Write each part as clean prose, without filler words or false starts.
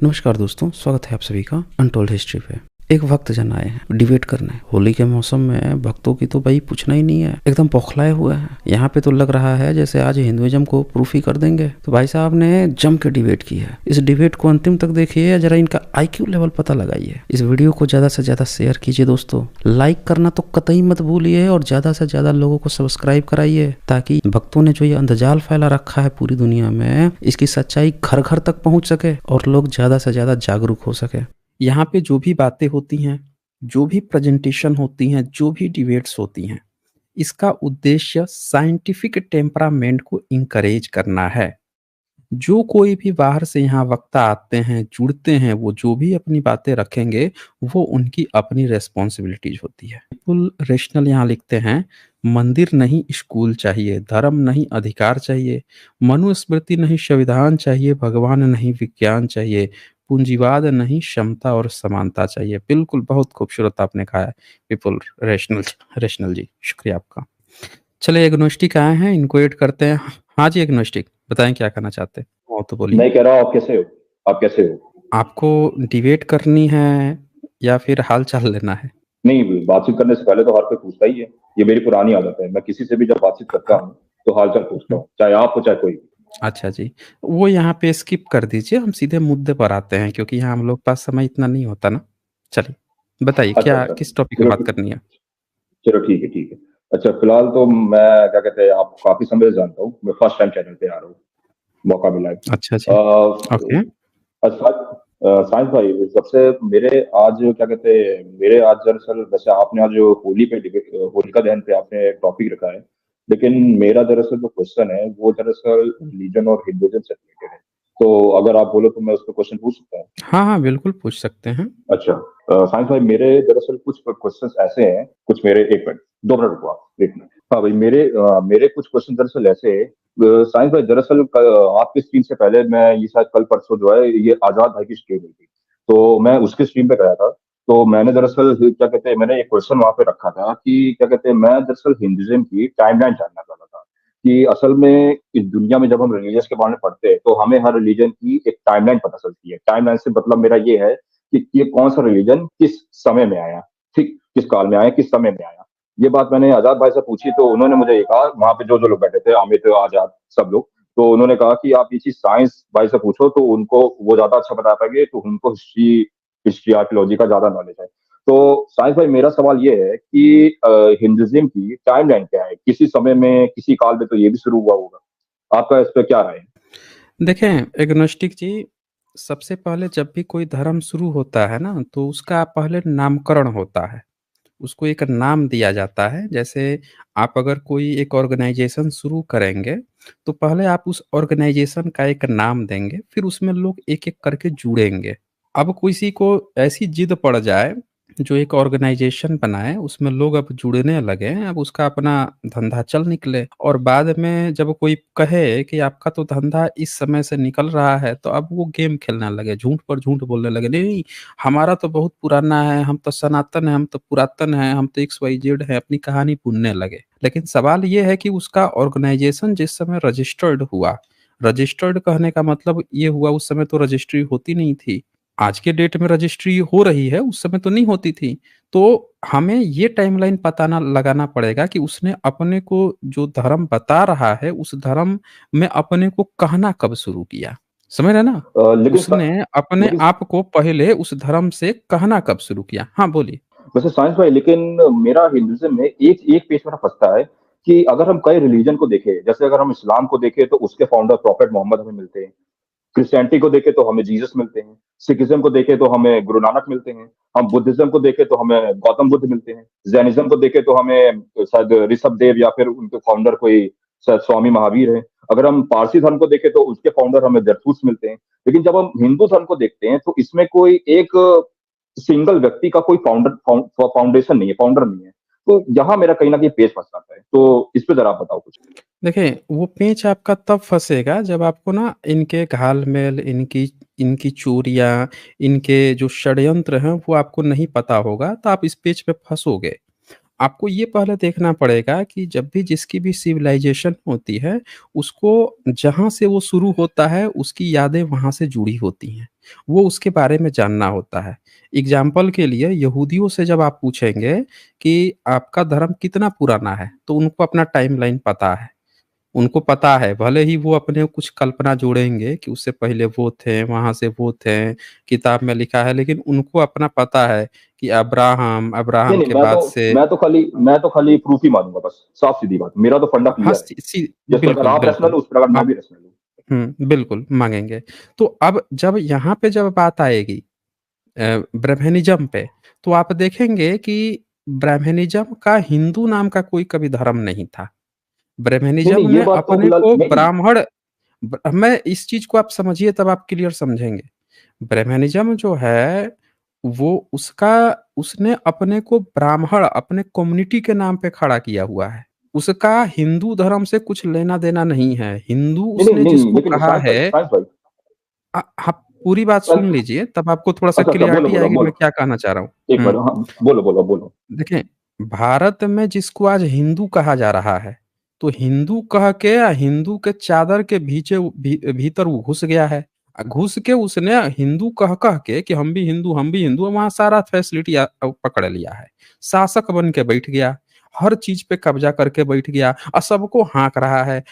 नमस्कार दोस्तों, स्वागत है आप सभी का अनटोल्ड हिस्ट्री पे। एक भक्त जन आए हैं डिबेट करने। होली के मौसम में भक्तों की तो भाई पूछना ही नहीं है, एकदम बौखलाए हुए हैं। यहाँ पे तो लग रहा है जैसे आज हिंदुइज्म को प्रूफ ही कर देंगे। तो भाई साहब ने जम के डिबेट की है। इस डिबेट को अंतिम तक देखिए, जरा इनका आईक्यू लेवल पता लगाइए। इस वीडियो को ज्यादा से ज्यादा शेयर कीजिए दोस्तों, लाइक करना तो कतई मत भूलिए और ज्यादा से ज्यादा लोगों को सब्सक्राइब कराइए, ताकि भक्तों ने जो ये अंधजाल फैला रखा है पूरी दुनिया में, इसकी सच्चाई घर घर तक पहुंच सके और लोग ज्यादा से ज्यादा जागरूक हो सके। यहाँ पे जो भी बातें होती हैं, जो भी प्रेजेंटेशन होती हैं, जो भी डिबेट्स होती हैं, इसका उद्देश्य साइंटिफिक टेम्परामेंट को इंकरेज करना है। जो कोई भी बाहर से यहाँ वक्ता आते हैं, जुड़ते हैं, वो जो भी अपनी बातें रखेंगे, वो उनकी अपनी रेस्पॉन्सिबिलिटीज होती है। बिल्कुल रेशनल यहाँ लिखते हैं, मंदिर नहीं स्कूल चाहिए, धर्म नहीं अधिकार चाहिए, मनुस्मृति नहीं संविधान चाहिए, भगवान नहीं विज्ञान चाहिए, पूंजीवाद नहीं क्षमता और समानता चाहिए। बिल्कुल बहुत खूबसूरत आपने कहा है पीपल रेशनल। रेशनल जी, शुक्रिया आपका। चले एग्नोस्टिक आए हैं, इनको एड करते हैं। हाँ जी एग्नोस्टिक, बताएं क्या कहना चाहते हैं। हो तो बोलिए। मैं कह रहा हूँ, आप कैसे हो? आप कैसे हो? आपको डिबेट करनी है या फिर हाल चाल लेना है? नहीं, बातचीत करने से पहले तो हर कोई पूछता ही है। ये मेरी पुरानी आदत है। मैं किसी से भी जब बातचीत करता हूँ तो हाल चाल पूछता हूँ, चाहे आप हो चाहे कोई भी। अच्छा जी, वो यहाँ पे स्किप कर दीजिए, हम सीधे मुद्दे पर आते हैं, क्योंकि यहाँ हम लोग पास समय इतना नहीं होता ना। चलिए बताइए, अच्छा क्या अच्छा, किस टॉपिक पे चलो बात ठीक, करनी है? चलो ठीक है ठीक है। अच्छा, फिलहाल तो मैं क्या कहते हैं, आप काफी समय से जानता हूँ। मैं फर्स्ट टाइम चैनल पे आ रहा हूँ, मौका मिला है। अच्छा जी, ओके। अच्छा, साइंस भाई, सबसे मेरे आज क्या कहते हैं, मेरे आज दरअसल, वैसे आपने आज जो होली पे होलिका दहन पे आपने टॉपिक रखा है, लेकिन मेरा दरअसल जो क्वेश्चन है वो दरअसल रिलीजन और हिंदुइज्म से रिलेटेड है। तो अगर आप बोलो तो मैं उस पर क्वेश्चन पूछ सकता हूँ? हाँ हाँ बिल्कुल पूछ सकते हैं। अच्छा, साइंस भाई, मेरे दरअसल कुछ क्वेश्चंस ऐसे हैं, कुछ मेरे, एक मिनट, 2 मिनट रुको आप, एक मिनट। हाँ भाई, मेरे कुछ क्वेश्चन दरअसल ऐसे हैं। साइंस भाई, दरअसल आपकी स्ट्रीम से पहले मैं, ये शायद कल परसों जो है, ये आजाद भाई की स्ट्रीम हुई थी, तो मैं उसकी स्ट्रीम पे गया था। तो मैंने दरअसल क्या कहते हैं, मैंने एक क्वेश्चन वहां पे रखा था कि क्या कहते हैं, मैं दरअसल हिंदुइज्म की टाइमलाइन जानना चाहता था कि असल में इस दुनिया में जब हम रिलीजियस के बारे में पढ़ते हैं तो हमें हर रिलीजन की एक टाइमलाइन पता चलती है। टाइमलाइन से मतलब मेरा ये है कि ये कौन सा रिलीजन किस समय में आया, ठीक, किस काल में आया, किस समय में आया। ये बात मैंने आजाद भाई से पूछी तो उन्होंने मुझे ये कहा, वहां पे जो जो लोग बैठे थे, अमित, आजाद, सब लोग, तो उन्होंने कहा कि आप ये चीज साइंस भाई से पूछो, तो उनको वो ज्यादा अच्छा बता पाएंगे, तो उनको हिस्ट्री, आर्कियोलॉजी का ज्यादा नॉलेज है। तो साइंस भाई, मेरा सवाल ये है कि हिंदुइज्म की टाइमलाइन क्या है? किसी समय में, किसी काल में तो ये भी शुरू हुआ होगा। आपका इस पर क्या राय है? देखें एग्नोस्टिक जी, सबसे पहले जब भी कोई धर्म शुरू होता है ना, तो उसका पहले नामकरण होता है, उसको एक नाम दिया जाता है। जैसे आप अगर कोई एक ऑर्गेनाइजेशन शुरू करेंगे, तो पहले आप उस ऑर्गेनाइजेशन का एक नाम देंगे, फिर उसमें लोग एक एक करके जुड़ेंगे। अब किसी को ऐसी जिद पड़ जाए, जो एक ऑर्गेनाइजेशन बनाए, उसमें लोग अब जुड़ने लगे, अब उसका अपना धंधा चल निकले, और बाद में जब कोई कहे कि आपका तो धंधा इस समय से निकल रहा है, तो अब वो गेम खेलने लगे, झूठ पर झूठ बोलने लगे। नहीं नहीं, हमारा तो बहुत पुराना है, हम तो सनातन है, हम तो पुरातन है, हम तो XYZ है, अपनी कहानी बुनने लगे। लेकिन सवाल ये है कि उसका ऑर्गेनाइजेशन जिस समय रजिस्टर्ड हुआ, रजिस्टर्ड कहने का मतलब ये हुआ, उस समय तो रजिस्ट्री होती नहीं थी। आज के डेट में रजिस्ट्री हो रही है, उस समय तो नहीं होती थी। तो हमें ये टाइमलाइन पता ना लगाना पड़ेगा कि उसने अपने को जो धर्म बता रहा है, उस धर्म में अपने को कहना कब शुरू किया। समझ रहे ना? लेकिन उसने अपने लेकिन आप को पहले उस धर्म से कहना कब शुरू किया। हाँ बोलिए। वैसे साइंस भाई, लेकिन मेरा हिंदुइज्म में एक एक पेज मेरा फंसता है कि अगर हम कई रिलीजन को देखें, जैसे अगर हम इस्लाम को देखें तो उसके फाउंडर प्रॉफेट मोहम्मद हमें मिलते हैं। क्रिश्चियनिटी को देखें तो हमें जीसस मिलते हैं। सिखिज्म को देखें तो हमें गुरु नानक मिलते हैं। हम बुद्धिज्म को देखें तो हमें गौतम बुद्ध मिलते हैं। जैनिज्म को देखें तो हमें शायद ऋषभ देव या फिर उनके फाउंडर कोई शायद स्वामी महावीर है। अगर हम पारसी धर्म को देखें तो उसके फाउंडर हमें जरथुस मिलते हैं। लेकिन जब हम हिंदू धर्म को देखते हैं तो इसमें कोई एक सिंगल व्यक्ति का कोई फाउंडेशन नहीं है, फाउंडर नहीं है। तो यहाँ मेरा कहीं ना कहीं पेच फंस जाता है। तो इस पे जरा आप बताओ कुछ। देखिए, वो पेंच आपका तब फंसेगा जब आपको ना इनके घाल-मेल, इनकी इनकी चोरियाँ, इनके जो षड्यंत्र हैं, वो आपको नहीं पता होगा, तो आप इस पेच पे फँसोगे। आपको ये पहले देखना पड़ेगा कि जब भी जिसकी भी सिविलाइजेशन होती है, उसको जहाँ से वो शुरू होता है, उसकी यादें वहाँ से जुड़ी होती हैं। वो उसके बारे में जानना होता है। एग्ज़ाम्पल के लिए यहूदियों से जब आप पूछेंगे कि आपका धर्म कितना पुराना है, तो उनको अपना टाइमलाइन पता है। उनको पता है, भले ही वो अपने कुछ कल्पना जोड़ेंगे कि उससे पहले वो थे, वहाँ से वो थे, किताब में लिखा है, लेकिन उनको अपना पता है कि नहीं, अब्राहम नहीं, के बाद से मैं तो खाली प्रूफ ही मानूँगा बस, साफ-सीधी बात। मेरा तो फंडा हाँ, क्लियर है। सी सी जिस प्रकार बिल्कुल, आप रैशनल बिल्कुल। हो, उस प्रकार मैं आप भी रैशनल हूँ। बिल्कुल माँगेंगे। तो अब जब यहाँ पे जब बात आएगी ब्रह्मनिज़्म पे, तो आप देखेंगे कि ब्रह्मनिज़्म का हिंदू नाम का कोई कभी धर्म नहीं था। नहीं, नहीं, ब्रह्मनिज़्म ये ने बात तो अपने फिलहाल को नहीं, ब्राह्मण मैं इस चीज़ को आप समझिए तब आप क्लियर समझेंगे। ब्रह्मनिज़्म जो है, वो उसने अपने को ब्राह्मण अपने कम्युनिटी के नाम पे खड़ा किया हुआ है। उसका हिंदू धर्म से कुछ लेना-देना नहीं है। हिंदू नहीं, नहीं, उसने नहीं, जिसको लेकिन कहा है साइंस भाई, आप पूरी बात सुन लीजिए तब आपको थोड़ा-सा अच्छा, अच्छा, बोलो, क्लैरिटी बोलो, आएगी मैं बोलो। क्या कहना चाह रहा हूँ। एक बार, हाँ, बोलो, बोलो, बोलो। देखें, भारत में जिसको आज हिंदू कहा जा रहा है, तो हिंदू कह के हिंदू के चादर के भीतर वो घुस गया है। घुस के उसने हिंदू कह के कि हम भी हिंदू, वहाँ सारा फैसिलिटी पकड़ लिया है। शासक बन के बैठ गया, हर चीज़ पे कब्ज़ा करके बैठ गया और सबको हाँक रहा है।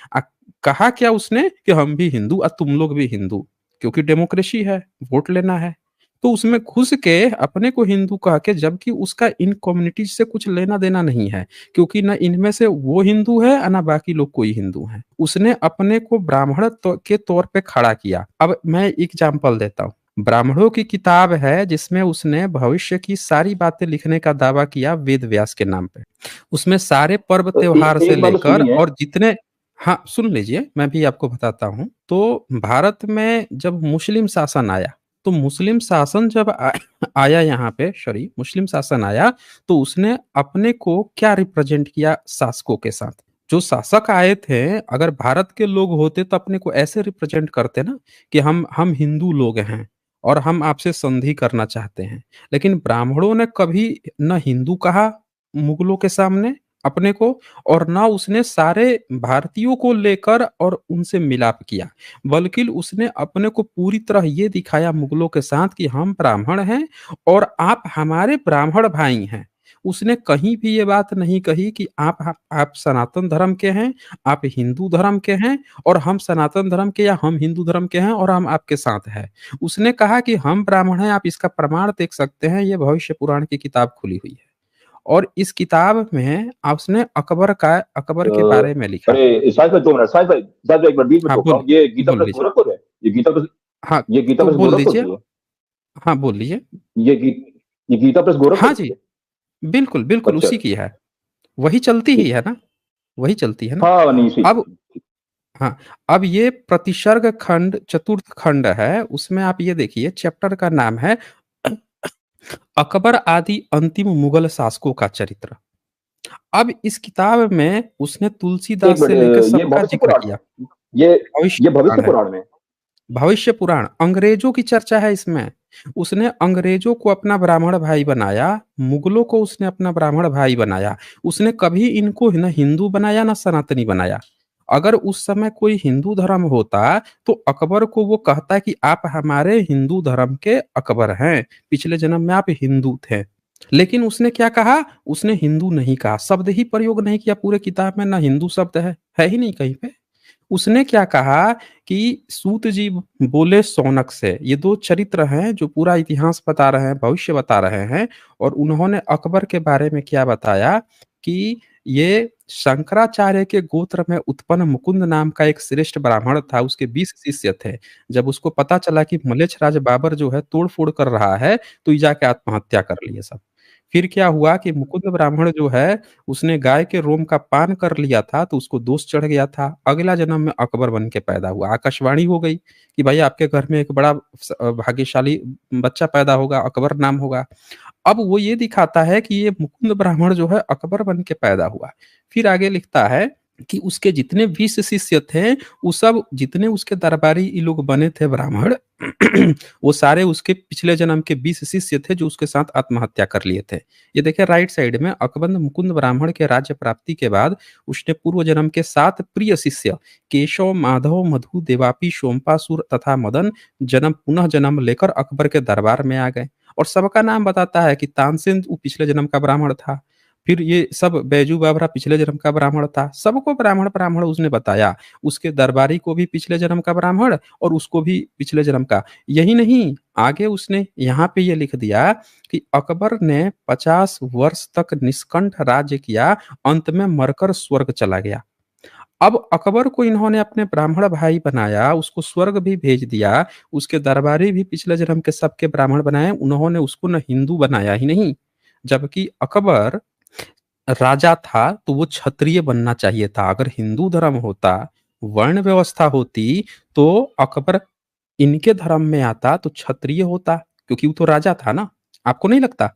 कहा क्या उसने कि हम भी हिंदू और तुम लोग भी हिंदू, क्योंकि डेमोक्रेसी है, वोट लेना है। तो उसमें घुस के अपने को हिंदू कह के जबकि उसका इन कम्युनिटीज से कुछ लेना देना नहीं है क्योंकि ना इनमें से वो हिंदू है और ना बाकी लोग कोई हिंदू हैं। उसने अपने को ब्राह्मण के तौर पे खड़ा किया। अब मैं एग्जाम्पल देता हूँ। ब्राह्मणों की किताब है जिसमें उसने भविष्य की सारी बातें लिखने का दावा किया वेद व्यास के नाम पे। उसमें सारे पर्व त्योहार से एक बात तो लेकर सुनी है। और जितने हाँ सुन लीजिए मैं भी आपको बताता हूँ। तो भारत में जब मुस्लिम शासन आया तो मुस्लिम शासन जब आया यहाँ पे सॉरी मुस्लिम शासन आया तो उसने अपने को क्या रिप्रेजेंट किया शासकों के साथ। जो शासक आए थे अगर भारत के लोग होते तो अपने को ऐसे रिप्रेजेंट करते ना कि हम हिंदू लोग हैं और हम आपसे संधि करना चाहते हैं। लेकिन ब्राह्मणों ने कभी न हिंदू कहा मुगलों के सामने अपने को और ना उसने सारे भारतीयों को लेकर और उनसे मिलाप किया, बल्कि उसने अपने को पूरी तरह ये दिखाया मुगलों के साथ कि हम ब्राह्मण हैं और आप हमारे ब्राह्मण भाई हैं। उसने कहीं भी ये बात नहीं कही कि आप सनातन धर्म के हैं, आप हिंदू धर्म के हैं और हम सनातन धर्म के या हम हिंदू धर्म के हैं और हम आपके साथ हैं। उसने कहा कि हम ब्राह्मण हैं, आप इसका प्रमाण देख सकते हैं, ये भविष्य पुराण की किताब खुली हुई है। और इस किताब में उसने अकबर अ, के बारे में लिखा। अरे साहिब भाई, 2 मिनट, साहिब भाई एक बार बीच में हाँ, टोक रहा हूँ। ये गीता बोल प्रेस लीजिए। गोरखपुर है? हाँ, ये गीता तो प्रेस बोल गोरखपुर दीजिए। की है? हाँ, बोल लीजिए। ये गी ये गीता प्रेस हाँ गोरखपुर की जी, है? बिल्कुल, बिल्कुल अच्छा, उसी अच्छा, की है। वही चलती ही ठीक है है। ना, वही चलती है ना। हाँ, नहीं, ठीक अब है, ठीक। हाँ, अब ये प्रतिसर्ग खंड चतुर्थ खंड है, उसमें आप ये देखिए चैप्टर का नाम है अकबर आदि अंतिम मुगल शासकों का चरित्र। अब इस किताब में उसने एक तुलसीदास से मिनट, लेकर ये सबका भविष्य ज़िक्र पुराण किया। है? ये भविष्य ये भविष्य पुराण है। पुराण में? भविष्य पुराण, अंग्रेजों की चर्चा है इसमें। उसने अंग्रेजों को अपना ब्राह्मण भाई बनाया, मुगलों को उसने अपना ब्राह्मण भाई बनाया। उसने कभी इनको न हिंदू बनाया, ना सनातनी बनाया। अगर उस समय कोई हिंदू धर्म होता, तो अकबर को वो कहता कि आप हमारे हिंदू धर्म के अकबर हैं, पिछले जन्म में आप हिंदू थे। लेकिन उसने क्या कहा? उसने हिंदू नहीं कहा, शब्द ही प्रयोग नहीं किया पूरे किताब में, ना हिंदू शब्द है ही नहीं कहीं पे। उसने क्या कहा कि सूत जी बोले शौनक से, ये 2 चरित्र हैं जो पूरा इतिहास बता रहे हैं, भविष्य बता रहे हैं। और उन्होंने अकबर के बारे में क्या बताया कि ये शंकराचार्य के गोत्र में उत्पन्न मुकुंद नाम का एक श्रेष्ठ ब्राह्मण था, उसके 20 शिष्य थे। जब उसको पता चला कि मलेच्छ बाबर जो है तोड़-फोड़ कर रहा है, तो ये जाके आत्महत्या कर लिए सब। फिर क्या हुआ कि मुकुंद ब्राह्मण जो है उसने गाय के रोम का पान कर लिया था तो उसको दोष चढ़ गया था। अगला जन्म में अकबर बन के पैदा हुआ। आकाशवाणी हो गई कि भाई आपके घर में एक बड़ा भाग्यशाली बच्चा पैदा होगा, अकबर नाम होगा। अब वो ये दिखाता है कि ये मुकुंद ब्राह्मण जो है अकबर बन के पैदा हुआ। फिर आगे लिखता है कि उसके जितने 20 शिष्य थे, वो सब जितने उसके दरबारी ये लोग बने थे ब्राह्मण वो सारे उसके पिछले जन्म के 20 शिष्य थे जो उसके साथ आत्महत्या कर लिए थे। ये देखिए राइट साइड में, अकबंद मुकुंद ब्राह्मण के राज्य प्राप्ति के बाद उसने पूर्व जन्म के 7 प्रिय शिष्य केशव, माधव, मधु, देवापी, सोमपासुर तथा मदन जन्म पुनः जन्म लेकर अकबर के दरबार में आ गए। और सबका नाम बताता है कि तानसेन वो पिछले जन्म का ब्राह्मण था, फिर ये सब बैजू बावरा पिछले जन्म का ब्राह्मण था, सबको ब्राह्मण ब्राह्मण उसने बताया। उसके दरबारी को भी पिछले जन्म का ब्राह्मण और उसको भी पिछले जन्म का। यही नहीं, आगे उसने यहाँ पे ये लिख दिया कि अकबर ने 50 वर्ष तक निष्कंठ राज्य किया, अंत में मरकर स्वर्ग चला गया। अब अकबर को इन्होंने अपने ब्राह्मण भाई बनाया, उसको स्वर्ग भी भेज दिया, उसके दरबारी भी पिछले जन्म के सबके ब्राह्मण बनाए, उन्होंने उसको न हिंदू बनाया ही नहीं। जबकि अकबर राजा था तो वो क्षत्रिय बनना चाहिए था। अगर हिंदू धर्म होता, वर्ण व्यवस्था होती, तो अकबर इनके धर्म में आता तो क्षत्रिय होता, क्योंकि वो तो राजा था ना। आपको नहीं लगता?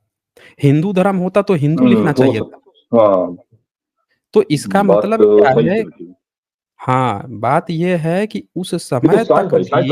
हिंदू धर्म होता तो हिंदू लिखना हो चाहिए था। सकता, हाँ। तो इसका बात मतलब क्या सही है? है बिल्कुल। हाँ, बात ये है कि उस देखो समय साइंस तक भाई,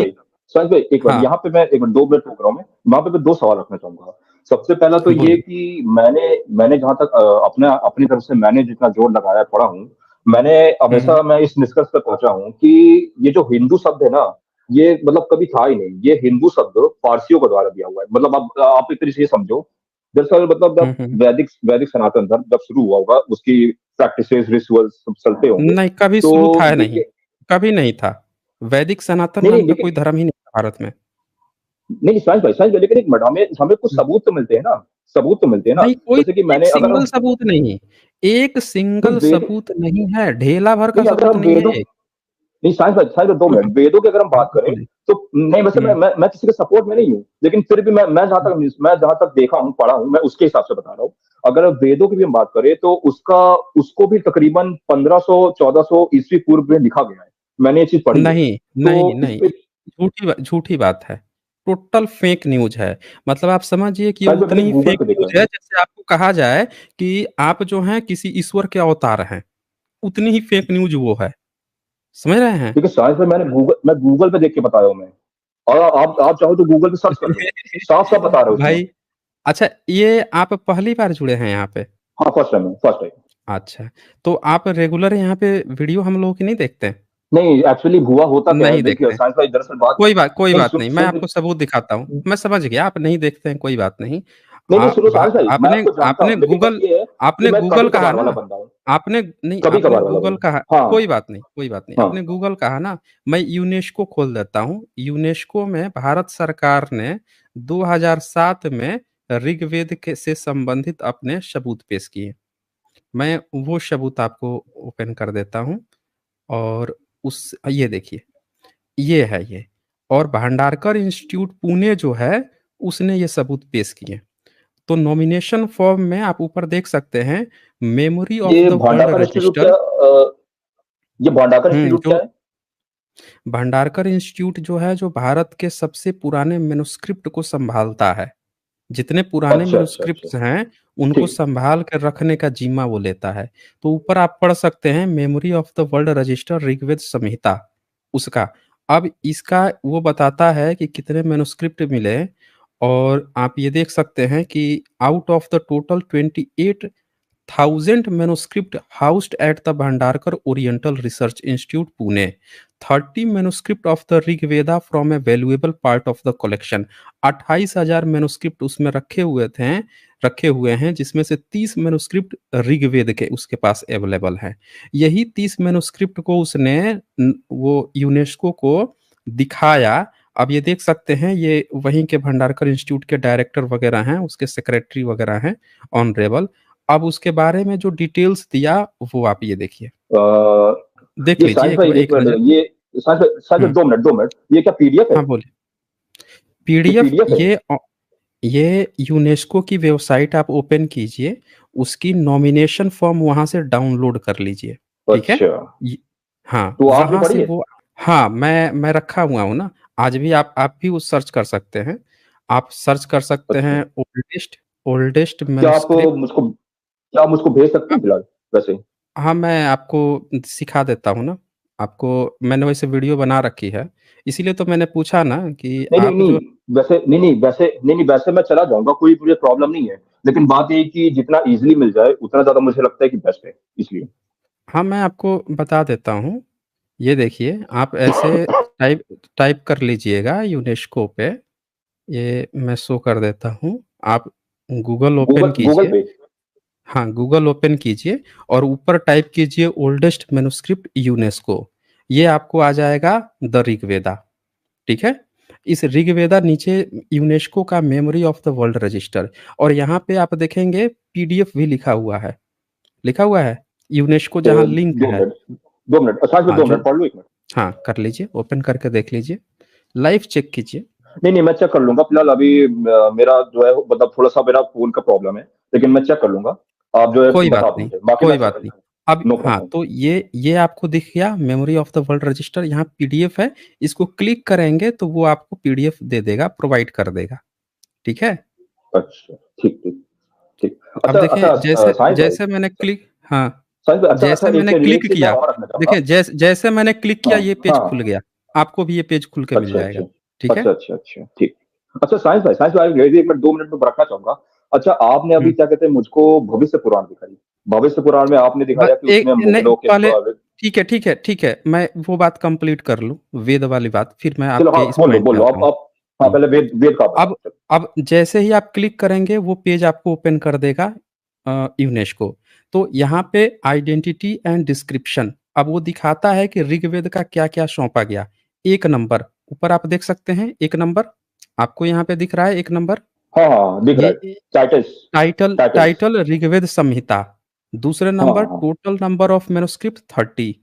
भी। एक बार हाँ। यहाँ पे मैं एक मिनट 2 मिनट रोक रहा हूँ मैं। वहां पे मैं 2 सवाल रखना चाहूंगा। सबसे पहला तो ये बोलिए। कि मैंने मैंने जहां तक अपने अपनी तरफ से मैंने जितना जोर लगाया पढ़ा हूँ, मैंने हम्म। हमेशा मैं इस निष्कर्ष पर पहुंचा हूँ कि ये जो हिंदू शब्द है ना, ये मतलब कभी था ही नहीं। ये हिंदू शब्द फारसियों के द्वारा दिया हुआ है। मतलब आप एक तरीके से ये समझो, दरअसल मतलब जब हम्म। वैदिक वैदिक सनातन धर्म जब शुरू हुआ होगा, उसकी प्रैक्टिसेस रिचुअल्स सब चलते होंगे। नहीं, कभी तो शुरू था नहीं। देखिए, कभी नहीं था। वैदिक सनातन नहीं नाम नहीं का लेकिन कोई धर्म ही नहीं था भारत में। नहीं साइंस भाई, लेकिन एक मिनट, हमें हमें कुछ सबूत तो मिलते हैं ना। सबूत तो मिलते हैं ना। नहीं, कोई जैसे कि एक मैंने अगर सिंगल हम सबूत नहीं, एक नहीं सिंगल वेद सबूत नहीं है, ढेला भर का नहीं अगर सबूत हम नहीं वेदों है ये। नहीं साइंस भाई 2 मिनट, वेदों की अगर हम बात करें बोलिए। तो नहीं, वैसे हम्म। मैं किसी के सपोर्ट में नहीं हूँ, लेकिन फिर भी मैं जहां तक देखा हूँ पढ़ा हूँ, मैं उसके हिसाब से बता रहा हूँ। अगर वेदों की भी हम बात करें तो उसका उसको भी तकरीबन 1500 1400 ईस्वी पूर्व में लिखा गया है। मैंने ये चीज पढ़ी है। नहीं, तो नहीं, इस नहीं, पे झूठी बात है। टोटल फेक न्यूज़ है। मतलब आप समझिए कि ये साइंस भाई मैंने उतनी ही गूगल फेक पे देखा न्यूज़ है। है जैसे आपको कहा जाए कि आप जो हैं किसी ईश्वर के अवतार हैं, उतनी ही फेक न्यूज़ वो है। समझ रहे हैं? क्योंकि साइंस में मैं गूगल पे देख के बता रहा हूँ मैं। और आप चाहो तो गूगल पे सर्च कर लो। साफ साफ बता रहा है उसमें। भाई, अच्छा, ये आप पहली बार जुड़े हैं यहाँ पे? हाँ, फर्स्ट टाइम। अच्छा, तो आप रेगुलर यहाँ पे वीडियो हम लोगों की नहीं देखते हैं? नहीं एक्चुअली हुआ होता क्या है, नहीं देखिए देखते हैं। साइंस भाई दरअसल बात कोई नहीं बात नहीं, मैं आपको सबूत दिखाता हूँ। मैं समझ गया, आप नहीं देखते हैं, कोई बात नहीं। नहीं सुनो साइंस भाई, मैं आपने आपको जानता आपने हूँ, लेकिन बस गूगल ये है कि आपने मैं गूगल कभी कहा कभार वाला ना? बंदा हूँ। आपने नहीं, कभी आपने कभार वाला गूगल बंदा। कहा। हाँ। कोई बात नहीं, कोई बात नहीं। आपने हाँ। गूगल कहा ना? मैं यूनेस्को खोल देता हूँ। यूनेस्को में भारत सरकार ने 2007 में ऋग्वेद के से संबंधित अपने सबूत पेश किए। मैं वो सबूत आपको ओपन कर देता हूँ। और उस ये देखिए, ये है ये। और भांडारकर इंस्टीट्यूट पुणे जो है, उसने ये सबूत पेश किए। तो नॉमिनेशन फॉर्म में आप ऊपर देख सकते हैं, मेमोरी ऑफ ये द वर्ल्ड भांडाकर इंस्टीट्यूट रजिस्टर। क्या ये भांडाकर इंस्टीट्यूट क्या जो है? भंडारकर इंस्टीट्यूट जो है, जो भारत के सबसे पुराने मैन्युस्क्रिप्ट को संभालता है। जितने पुराने अच्छा अच्छा अच्छा। मैन्युस्क्रिप्ट्स हैं, उनको ठीक। संभाल कर रखने का जिम्मा वो लेता है। तो ऊपर आप पढ़ सकते हैं, memory of the world register Rigveda Samhita, उसका। अब इसका वो बताता है कि कितने मैन्युस्क्रिप्ट मिले। और आप ये देख सकते हैं कि out of the total 28,000 manuscript housed at the Bhandarkar Oriental Research Institute, Pune. 30 manuscript of the Rig Veda from a valuable part of the collection. 28,000 manuscript उसमें रखे हुए हैं, जिसमें से 30 मैन्युस्क्रिप्ट ऋग्वेद के उसके पास अवेलेबल हैं। यही 30 मैन्युस्क्रिप्ट को उसने वो यूनेस्को को दिखाया। अब ये देख सकते हैं, ये वहीं के भंडारकर इंस्टीट्यूट के डायरेक्टर वगैरह हैं, उसके सेक्रेटरी वगैरह हैं, ऑनरेबल। अब उसके बारे में जो डिटेल्स दिया, वो आप ये देखिए। देख ये लीजिए साइंस भाई एक एक नज़र। मिनट, ये साइंस भाई हुँ। 2 मिनट ये क्या पीडीएफ है? हाँ, बोलिए। ये पीडीएफ पीडीएफ है? ये यूनेस्को की वेबसाइट आप ओपन कीजिए, उसकी नॉमिनेशन फॉर्म वहाँ से डाउनलोड कर लीजिए, ठीक है? अच्छा। य हाँ, तो आपने वहाँ पढ़ी से है? वो। हाँ, मैं रखा हुआ हूँ ना। आज भी आप भी वो सर्च कर सकते हैं। आप सर्च कर सकते अच्छा। हैं ओल्डेस्ट ओल्डेस्ट क्या आप मैन्युस्क्रिप्ट। मुझको क्या आप मुझको भेज सकते हैं फिलहाल वैसे? हाँ, मैं आपको सिखा देता हूँ ना, आपको मैंने वैसे वीडियो बना रखी है, इसीलिए तो मैंने पूछा ना कि नहीं, नहीं, आप जो नहीं, वैसे मैं चला जाऊँगा, कोई मुझे प्रॉब्लम नहीं है। लेकिन बात ये है कि जितना ईज़िली मिल जाए, उतना ज़्यादा मुझे लगता है कि बेस्ट है, इसलिए। हाँ, मैं आपको बता देता हूँ। ये देखिए, आप ऐसे टाइप टाइप कर लीजिएगा यूनेस्को पे, ये मैं शो कर देता हूँ। आप गूगल ओपन गूगल कीजिए। पे। हाँ, गूगल ओपन कीजिए और ऊपर टाइप कीजिए ओल्डेस्ट मैन्युस्क्रिप्ट यूनेस्को। ये आपको आ जाएगा द ऋग्वेदा, ठीक है? इस ऋग्वेदा नीचे यूनेस्को का memory of the world register, और यहाँ पे आप देखेंगे पीडीएफ भी लिखा हुआ है, यूनेस्को जहाँ लिंक 2 है। मिनट, 2 मिनट, साथ में हाँ, 2 जो मिनट पढ़ लो 1 मिनट। हाँ, कर लीजिए, ओपन करके देख लीजिए, लाइव चेक कीजिए। नहीं, नहीं, मैं चेक कर लूँगा। फिलहाल अभी मेरा जो है मतलब थोड़ा-सा मेरा फ़ोन का प्रॉब्लम है, लेकिन मैं चेक कर लूँगा। आप जो है कोई बात बता दो नहीं, मुझे, बाकी मैं कोई चेक बात कर नहीं। लूँगा। अब नो हाँ, प्रॉब्लम। तो ये आपको दिख गया memory of the world register, यहाँ पीडीएफ है, इसको क्लिक करेंगे तो वो आपको पीडीएफ दे देगा, प्रोवाइड कर देगा, ठीक है? अच्छा, ठीक, ठीक, ठीक। अब अच्छा, देखें, अच्छा, जैसे साहिल भाई, जैसे मैंने क्लिक हाँ, साहिल भाई, अच्छा, अच्छा, जैसे एक मैंने एक क्लिक चीज़ मैं किया, और रखना चाहूँगा। देखिए जैसे मैंने क्लिक किया हाँ, ये पेज खुल हाँ। गया, आपको भी ये पेज खुल के मिल अच्छा, जाएगा, अच्छा। ठीक है? अच्छा, अच्छा, अच्छा, ठीक। अच्छा, साइंस भाई, मेरी 1 मिनट 2 मिनट में रखना चाहूँगा। अच्छा, आपने अभी हुँ। क्या कहते हैं मुझको भविष्य पुराण दिखाई। भविष्य पुराण में आपने ब दिखाया कि एक उसमें नहीं मुगलों के पहले, ठीक है, मैं वो बात कंप्लीट कर लूँ, वेद वाली बात, फिर मैं चलो, आपके हाँ, इस बोलो, पॉइंट पे बोलो आता हूँ। आप हाँ, हुँ। पहले वेद वेद का बताओ, अब चलो। अब जैसे ही आप क्लिक करेंगे वो पेज आपको ओपन कर देगा यूनेस्को। तो यहाँ पे आइडेंटिटी एंड डिस्क्रिप्शन, अब वो दिखाता है कि ऋग्वेद का क्या-क्या सौंपा गया। 1 नंबर, ऊपर आप देख सकते हैं 1 नंबर, आपको यहाँ पे दिख रहा है 1 नंबर? हाँ, हाँ, दिख रहा ये है। Titles title titles. Title Rigveda Samhita. दूसरे हाँ, नंबर हाँ, हाँ। Total number of manuscript 30।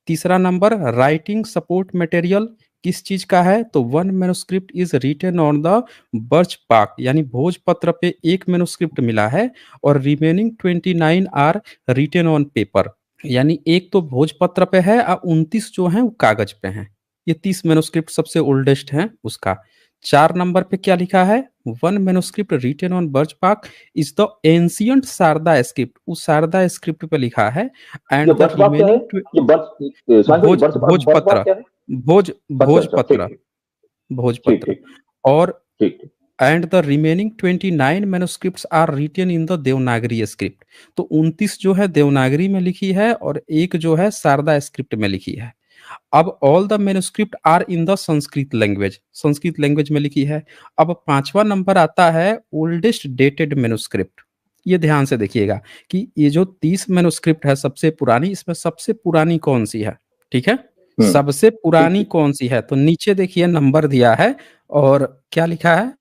तीसरा नंबर राइटिंग सपोर्ट मटेरियल, किस चीज का है? तो one manuscript is written on the birch bark, यानी भोजपत्र पे एक मैन्युस्क्रिप्ट मिला है, और remaining 29 are written on paper, यानी एक तो भोजपत्र पे है और 29 जो है वो कागज पे हैं। ये 30 मैन्युस्क्रिप्ट सबसे ओल्डेस्ट हैं उसका। 4 नंबर पे क्या लिखा है? One manuscript written on birch bark is the ancient Sharada script, उस शारदा स्क्रिप्ट पे लिखा है। ये एंड द बर्च बाग क्या है? रिमेनिंग ये बर्च साइंस भाई, बर्च बाग भोजपत्र, क्या है? अच्छा, अच्छा, ठीक, भोजपत्र, ठीक। ठीक, भोजपत्र, ठीक, और ठीक, ठीक। And the remaining 29 manuscripts are written in the Devanagari script. तो 29 जो है देवनागरी में लिखी है और एक जो है शारदा स्क्रिप्ट में लिखी है। अब all the manuscript are in the Sanskrit language में लिखी है। अब 5वां नंबर आता है ओल्डेस्ट डेटेड मैन्युस्क्रिप्ट। ये ध्यान से देखिएगा कि ये जो 30 मैन्युस्क्रिप्ट है सबसे पुरानी, इसमें सबसे पुरानी कौन-सी है? ठीक है? हुँ, सबसे ठीक, पुरानी ठीक। कौन-सी है? तो नीचे देखिए नंबर दिया है और क्या लिखा है?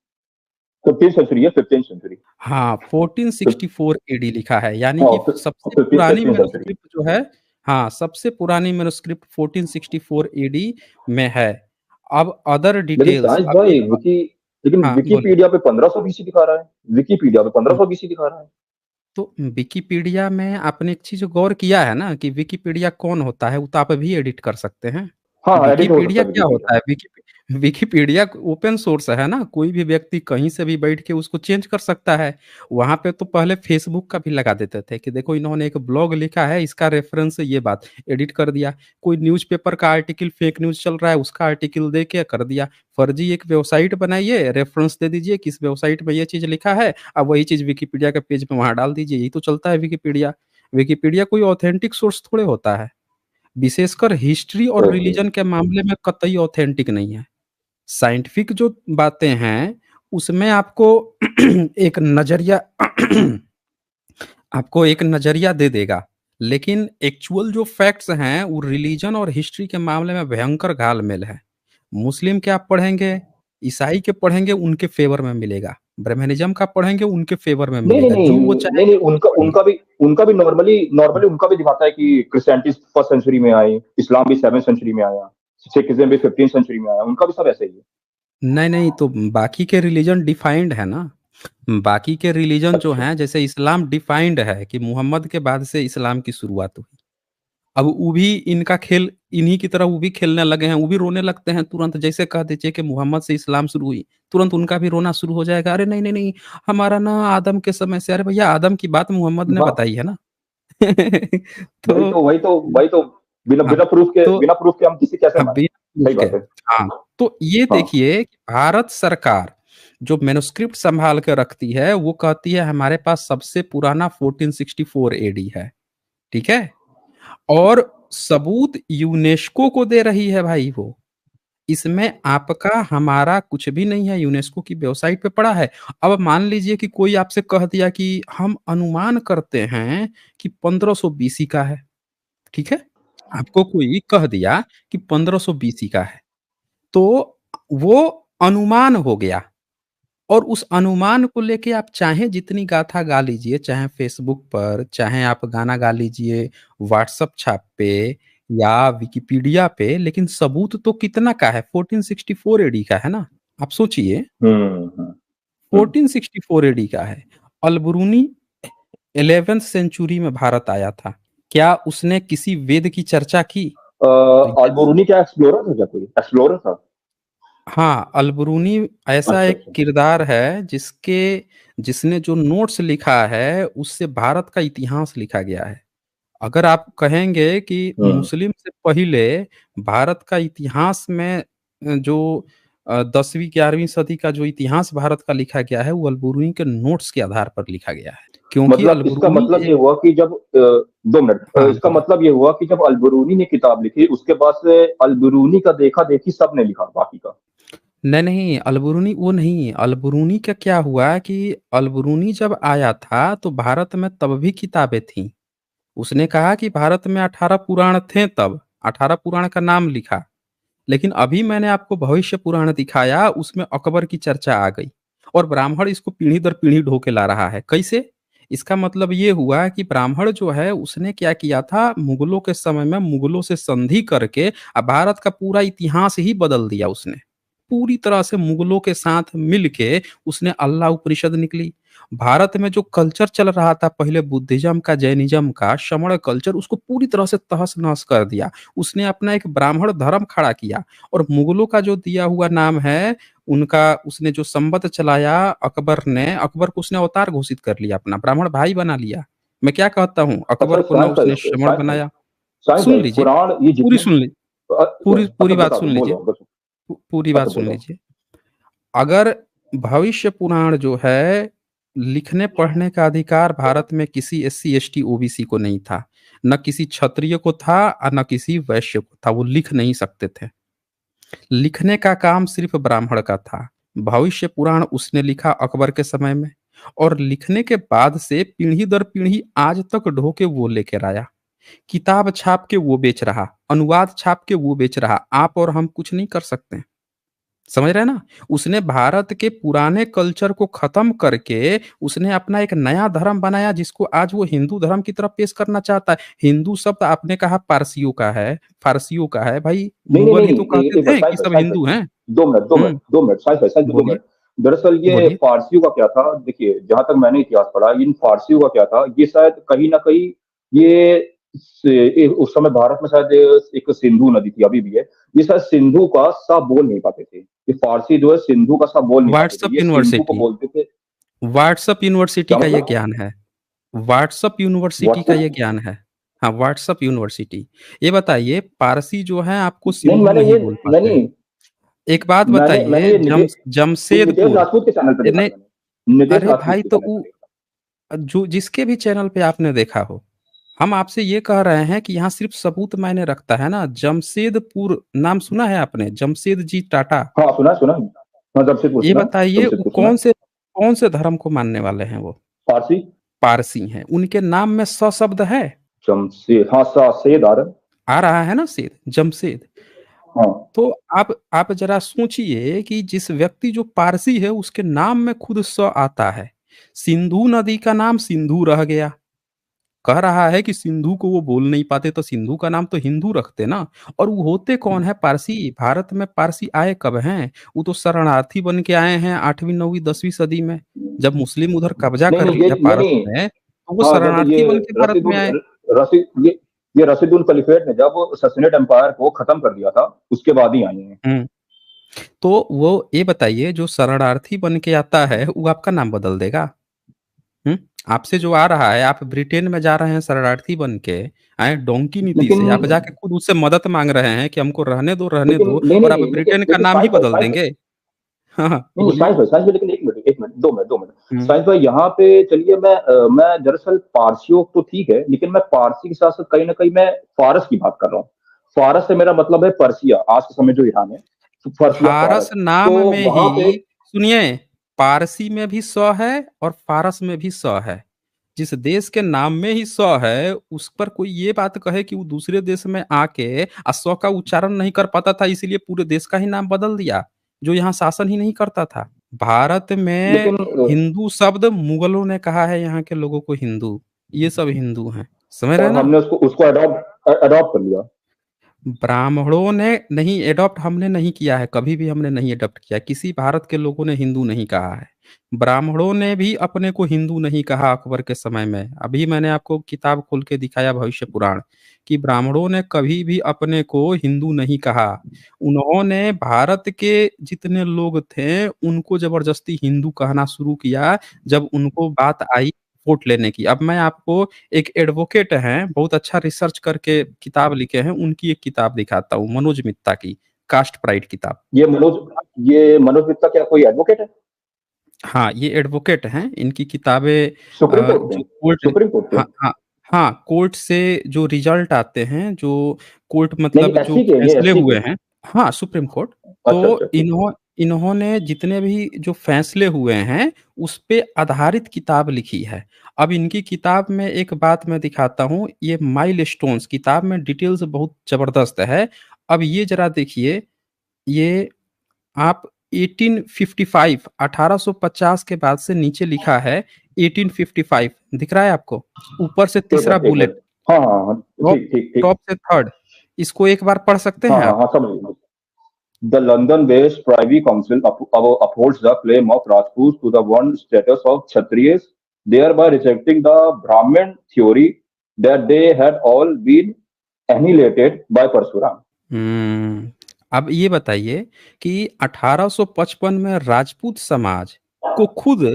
15th सेंचुरी है, 15th सेंचुरी। हाँ, फिफ 1464 एडी लिखा है, यानी हाँ, कि सबसे 15th पुरानी 15th सेंचुरी। मैन्युस्क्रिप्ट जो है, हाँ, सबसे पुरानी मैन्युस्क्रिप्ट 1464 एडी में है। अब अदर लेकिन डिटेल्स, साइंस अब भाई एक हाँ, बोलिए। विकिपीडिया पे 1500 बीसी दिखा रहा है। विकिपीडिया पे 1500 बीसी दिखा रहा है। तो विकिपीडिया में आपने एक चीज़ गौर किया है ना कि विकिपीडिया कौन होता है? वो तो आप भी एडिट कर सकते हैं। हाँ, हाँ, एडिट हो सकता विकिपीडिया है क्या विकिपीडिया। होता है? विकिपीडिया ओपन सोर्स है ना, कोई भी व्यक्ति कहीं से भी बैठ के उसको चेंज कर सकता है। वहाँ पे तो पहले फेसबुक का भी लगा देते थे कि देखो इन्होंने एक ब्लॉग लिखा है, इसका रेफरेंस ये बात, एडिट कर दिया। कोई न्यूज़पेपर का आर्टिकल फेक न्यूज़ चल रहा है, उसका आर्टिकल दे के कर दिया। फर्जी एक वेबसाइट बनाइए, रेफरेंस दे दीजिए कि इस वेबसाइट में ये चीज़ लिखा है, अब वही चीज़ विकिपीडिया के पेज पे वहाँ डाल दीजिए, यही तो चलता है विकिपीडिया। विकिपीडिया कोई ऑथेंटिक सोर्स थोड़े होता है, विशेषकर हिस्ट्री और ओके। रिलीजन के मामले में कतई ऑथेंटिक नहीं है। साइंटिफिक जो बातें हैं, उसमें आपको एक नज़रिया आपको एक नज़रिया दे देगा, लेकिन एक्चुअल जो फैक्ट्स हैं, वो रिलीजन और हिस्ट्री के मामले में भयंकर घाल-मेल है। मुस्लिम के आप पढ़ेंगे, ईसाई के पढ़ेंगे, उनके फ़ेवर में मिलेगा। ब्रह्मनिज़्म का पढ़ेंगे, उनके फ़ेवर में नहीं, नहीं, मिलेगा। जो वो नहीं, नहीं, चाहेंगे नहीं, वही उनका पढ़ेंगे। उनका भी नॉर्मली उनका भी दिखाता है कि क्रिश्चियनिटी 1st सेंचुरी में आई, इस्लाम भी 7th सेंचुरी में आया, सिखिज़्म भी 15th सेंचुरी में आया, उनका भी सब ऐसा ही है। नहीं, नहीं, तो बाकी के रिलीजन डिफाइंड है ना। बाकी के रिलीजन जो अच्छा। हैं, जैसे इस्लाम डिफाइंड है कि मुहम्मद के बाद से इस्लाम की शुरुआत हुई। अब वो भी इनका खेल इन्हीं की तरह वो भी खेलने लगे हैं, वो भी रोने लगते हैं तुरंत, जैसे कह दीजिए कि मोहम्मद से इस्लाम शुरू हुई, तुरंत उनका भी रोना शुरू हो जाएगा, "अरे नहीं, नहीं, नहीं, हमारा ना आदम के समय से" अरे भैया आदम की बात मोहम्मद ने बात बताई है ना। वही तो तो वही तो वही तो बिना हाँ, तो बिना प्रूफ के हम किसी कैसे हाँ, माने? बिना सही प्रूफ के। बात है। हाँ, तो ये हाँ। देखिए कि भारत सरकार जो मैन्युस्क्रिप्ट संभाल के रखती है वो कहती है हमारे पास सबसे पुराना 1464 एडी है, ठीक है, और सबूत यूनेस्को को दे रही है भाई वो। इसमें आपका हमारा कुछ भी नहीं है, यूनेस्को की वेबसाइट पे पड़ा है। अब मान लीजिए कि कोई आपसे कह दिया कि हम अनुमान करते हैं कि 1500 बीसी का है, ठीक है, आपको कोई कह दिया कि 1500 बीसी का है, तो वो अनुमान हो गया। और उस अनुमान को लेके आप चाहे जितनी गाथा गा लीजिए, चाहे फेसबुक पर, चाहे आप गाना गा लीजिए व्हाट्सएप छाप पे या विकिपीडिया पे, लेकिन सबूत तो कितना का है, 1464 एडी का है ना। आप सोचिए, हम्म हम्म 1464 एडी का है। अलबरूनी 11th सेंचुरी में भारत आया था, क्या उसने किसी वेद की चर्चा की? तो यदि अल्बोरुनी क्या एक्सप्लोरर था? क्या कोई एक्सप्लोरर था? हाँ, अलबरूनी ऐसा अच्छा एक अच्छा। किरदार है जिसने जो नोट्स लिखा है उससे भारत का इतिहास लिखा गया है। अगर आप कहेंगे कि हम्म मुस्लिम से पहले भारत का इतिहास में जो 10वीं 11वीं सदी का जो इतिहास भारत का लिखा गया है वो अलबरूनी के नोट्स के आधार पर लिखा गया है, क्योंकि मतलब इसका अलबरूनी मतलब ये एक। हुआ कि जब 2 मिनट, हाँ, इसका बोलिए। मतलब ये हुआ कि जब अलबरूनी ने किताब लिखी उसके बाद से अलबरूनी का देखा देखी सबने लिखा बाकी का। नहीं नहीं, अलबरूनी वो नहीं, अलबरूनी का क्या हुआ कि अलबरूनी जब आया था तो भारत में तब भी किताबें थीं। उसने कहा कि भारत में 18 पुराण थे तब, 18 पुराण का नाम लिखा। लेकिन अभी मैंने आपको भविष्य पुराण दिखाया, उसमें अकबर की चर्चा आ गई और ब्राह्मण इसको पीढ़ी दर पीढ़ी ढो के ला रहा है। कैसे? इसका मतलब ये हुआ कि ब्राह्मण जो है उसने क्या किया था, मुगलों के समय में मुगलों से संधि करके अब भारत का पूरा इतिहास ही बदल दिया उसने। पूरी तरह से मुगलों के साथ मिलके उसने अल्लाह उपनिषद निकली। भारत में जो कल्चर चल रहा था पहले बुद्धिज्म का, जैनिज्म का, श्रमण कल्चर, उसको पूरी तरह से तहस नहस कर दिया। उसने अपना एक ब्राह्मण धर्म खड़ा किया। और मुगलों का जो दिया हुआ नाम है, उनका उसने जो संवत चलाया अकबर ने, अकबर को उसने अवतार घोषित कर लिया, अपना ब्राह्मण भाई बना लिया। मैं क्या कहता हूँ, अच्छा अकबर को न साइंस भाई, उसने श्रमण साइंस भाई, बनाया। साइंस सुन भाई, लीजिए, पुराण ये पूरी जितने सुन ली, पूरी पूरी अच्छा बात बता दो, सुन लीजिए, बोलो बस। पूरी बात अच्छा सुन बोलो। लीजिए। अगर भविष्य पुराण जो है, लिखने पढ़ने का अधिकार भारत में किसी एससी एसटी ओबीसी को नहीं था, न किसी क्षत्रिय को था और न किसी वैश्य को था, वो लिख नहीं सकते थे। लिखने का काम सिर्फ ब्राह्मण का था। भविष्य पुराण उसने लिखा अकबर के समय में, और लिखने के बाद से पीढ़ी दर पीढ़ी आज तक ढो के वो लेकर आया। किताब छाप के वो बेच रहा, अनुवाद छाप के वो बेच रहा, आप और हम कुछ नहीं कर सकते। समझ रहे हैं ना? उसने भारत के पुराने कल्चर को खत्म करके उसने अपना एक नया धर्म बनाया, जिसको आज वो हिंदू धर्म की तरफ पेश करना चाहता है। हिंदू शब्द आपने कहा पारसियों का है, फारसियों का है भाई। नहीं नहीं मुगल नहीं ही तो नहीं, कहते एक बार थे कि सब साइंस हिंदू भाई, हैं। 2 मिनट, 2 मिनट, हम्म। 2 मिनट, साइंस भाई, 2 मिनट। बोलिए, दरअसल ये बोलिए। फारसियों का क्या था, देखिए जहां तक मैंने इतिहास पढ़ा, इन फारसियों का क्या था, ये शायद कहीं ना कहीं ये उस समय भारत में शायद एक सिंधु नदी थी, अभी भी है। ये शायद सिंधु का सा बोल नहीं पाते थे, ये फारसी जो है सिंधु का सा बोल नहीं पाते थे, व्हाट्सअप ये सिंधु को यूनिवर्सिटी, बोलते थे। व्हाट्सअप यूनिवर्सिटी क्या का ये मतलब? ज्ञान है। व्हाट्सअप यूनिवर्सिटी का ये व्हाट्सएप? ज्ञान है। हाँ, व्हाट्सअप यूनिवर्सिटी। ये बताइए, पारसी जो है आपको नहीं सिंधु मैंने नहीं ये बोल नहीं पाते हैं। नहीं, एक बात मैंने बताइए, ये ये नितेश जमशेदपुर। राजपूत के चैनल पे देखा नहीं, था मैंने, नितेश अरे राजपूत भाई के तो चैनल पे देखा जो जिसके भी चैनल पे आपने देखा हो, हम आपसे ये कह रहे हैं कि यहाँ सिर्फ सबूत मायने रखता है ना। जमशेदपुर नाम सुना है आपने, जमशेद जी टाटा? था। हाँ सुना सुना, हाँ जमशेदपुर ये सुना, बताइए वो जमशेदपुर सुना। कौन से धर्म को मानने वाले हैं वो? फारसी। पारसी हैं। उनके नाम में स शब्द है। जमशेद, हाँ सैयद आरम। आ रहा है ना, सेद, जमशेद। हाँ। तो आप जरा सोचिए कि जिस व्यक्ति जो पारसी है उसके नाम में खुद स आता है। सिंधु नदी का नाम सिंधु रह गया। कह रहा है कि सिंधु को वो बोल नहीं पाते तो सिंधु का नाम तो हिंदू रखते ना। और वो होते कौन है पारसी? भारत में पारसी आए कब हैं? वो तो शरणार्थी बन के आए हैं 8वीं 9वीं 10वीं सदी में, जब मुस्लिम उधर कब्जा नहीं कर नहीं, ये लिया नहीं भारत नहीं, में, तो वो हाँ जब शरणार्थी ये बन के भारत में रशीदुल आए। रशीद ये रशीदुल खलीफेट ने जब ससनेट एम्पायर को खत्म कर दिया था उसके बाद ही आए हैं। हम्म। तो वो ये बताइए, जो शरणार्थी बन के आता है वो आपका नाम बदल देगा? हम्म। आपसे जो आ रहा है, आप ब्रिटेन में जा रहे हैं शरणार्थी बन के, आए डोंकी नीति लेकिन से, आप जाके खुद उससे मदद मांग रहे हैं कि हमको रहने लेकिन दो, नहीं और आप नहीं लेकिन ब्रिटेन का लेकिन नाम ही साइंस भाई बदल साइंस देंगे। हाँ, हाँ, नहीं नहीं बोलिए। साइंस भाई लेकिन एक मिनट 2 मिनट 2 मिनट हम्म। साइंस भाई यहाँ पे चलिए मैं दरअसल पारसियों तो ठीक है, लेकिन मैं पारसी के साथ साथ कहीं ना कहीं मैं फारस की बात कर रहा हूँ। फारस से मेरा मतलब है पर्सिया, आज के समय जो ईरान है, तो पर्सिया फारस फारस। तो नाम में ही, वहां पे सुनिए, पारसी में भी स है और फारस में भी स है। जिस देश के नाम में ही स है, उस पर कोई ये बात कहे कि वो दूसरे देश में आके स का उच्चारण नहीं कर पाता था, इसीलिए पूरे देश का ही नाम बदल दिया, जो यहाँ शासन ही नहीं करता था। भारत में लेकिन हिंदू शब्द मुगलों ने कहा है, यहाँ के लोगों को हिंदू, ये सब हिंदू हैं, समझ रहे हैं और ना। हमने उसको उसको अडॉप्ट कर लिया। ब्राह्मणों ने नहीं एडॉप्ट, हमने नहीं किया है, कभी भी हमने नहीं एडॉप्ट किया, किसी भारत के लोगों ने हिंदू नहीं कहा है। ब्राह्मणों ने भी अपने को हिंदू नहीं कहा अकबर के समय में। अभी मैंने आपको किताब खोल के दिखाया भविष्य पुराण, कि ब्राह्मणों ने कभी भी अपने को हिंदू नहीं कहा। उन्होंने भारत के जितने लोग थे उनको जबरदस्ती हिंदू कहना शुरू किया, जब उनको बात आई वोट लेने की। अब मैं आपको एक एडवोकेट हैं, बहुत अच्छा रिसर्च करके किताब लिखे हैं, उनकी एक किताब दिखाता हूँ, मनोज मित्ता की, कास्ट प्राइड किताब। ये मनोज ये मनोज मित्ता क्या कोई एडवोकेट है? हाँ, ये एडवोकेट हैं, इनकी किताबें सुप्रीम कोर्ट के? जो कोर्ट, सुप्रीम कोर्ट के? हाँ, हाँ, हाँ, कोर्ट से जो रिजल्ट आते हैं, जो कोर्ट नहीं मतलब जो एससी के, ये फैसले एससी के। हुए हैं, हाँ, सुप्रीम कोर्ट। अच्छा तो अच्छा ठीक है। इन्होंने जितने भी जो फैसले हुए हैं उस पे आधारित किताब लिखी है। अब इनकी किताब में एक बात मैं दिखाता हूँ, ये माइलस्टोन्स किताब में डिटेल्स बहुत जबरदस्त है। अब ये जरा देखिए, ये आप 1855 1850 के बाद से नीचे लिखा है 1855, दिख रहा है आपको, ऊपर से तीसरा एक बुलेट, मिनट। हाँ हाँ हाँ, टॉप ठीक ठीक ठीक। टॉप से थर्ड, इसको एक बार पढ़ सकते हाँ हैं हाँ आप। हाँ, समझ गया। The London-based Privy Council upholds the claim of Rajputs to the one status of Kshatriyas, thereby rejecting the Brahmin theory that they had all been annihilated by Parsuram. अब ये बताइए कि 1855 में राजपूत समाज को खुद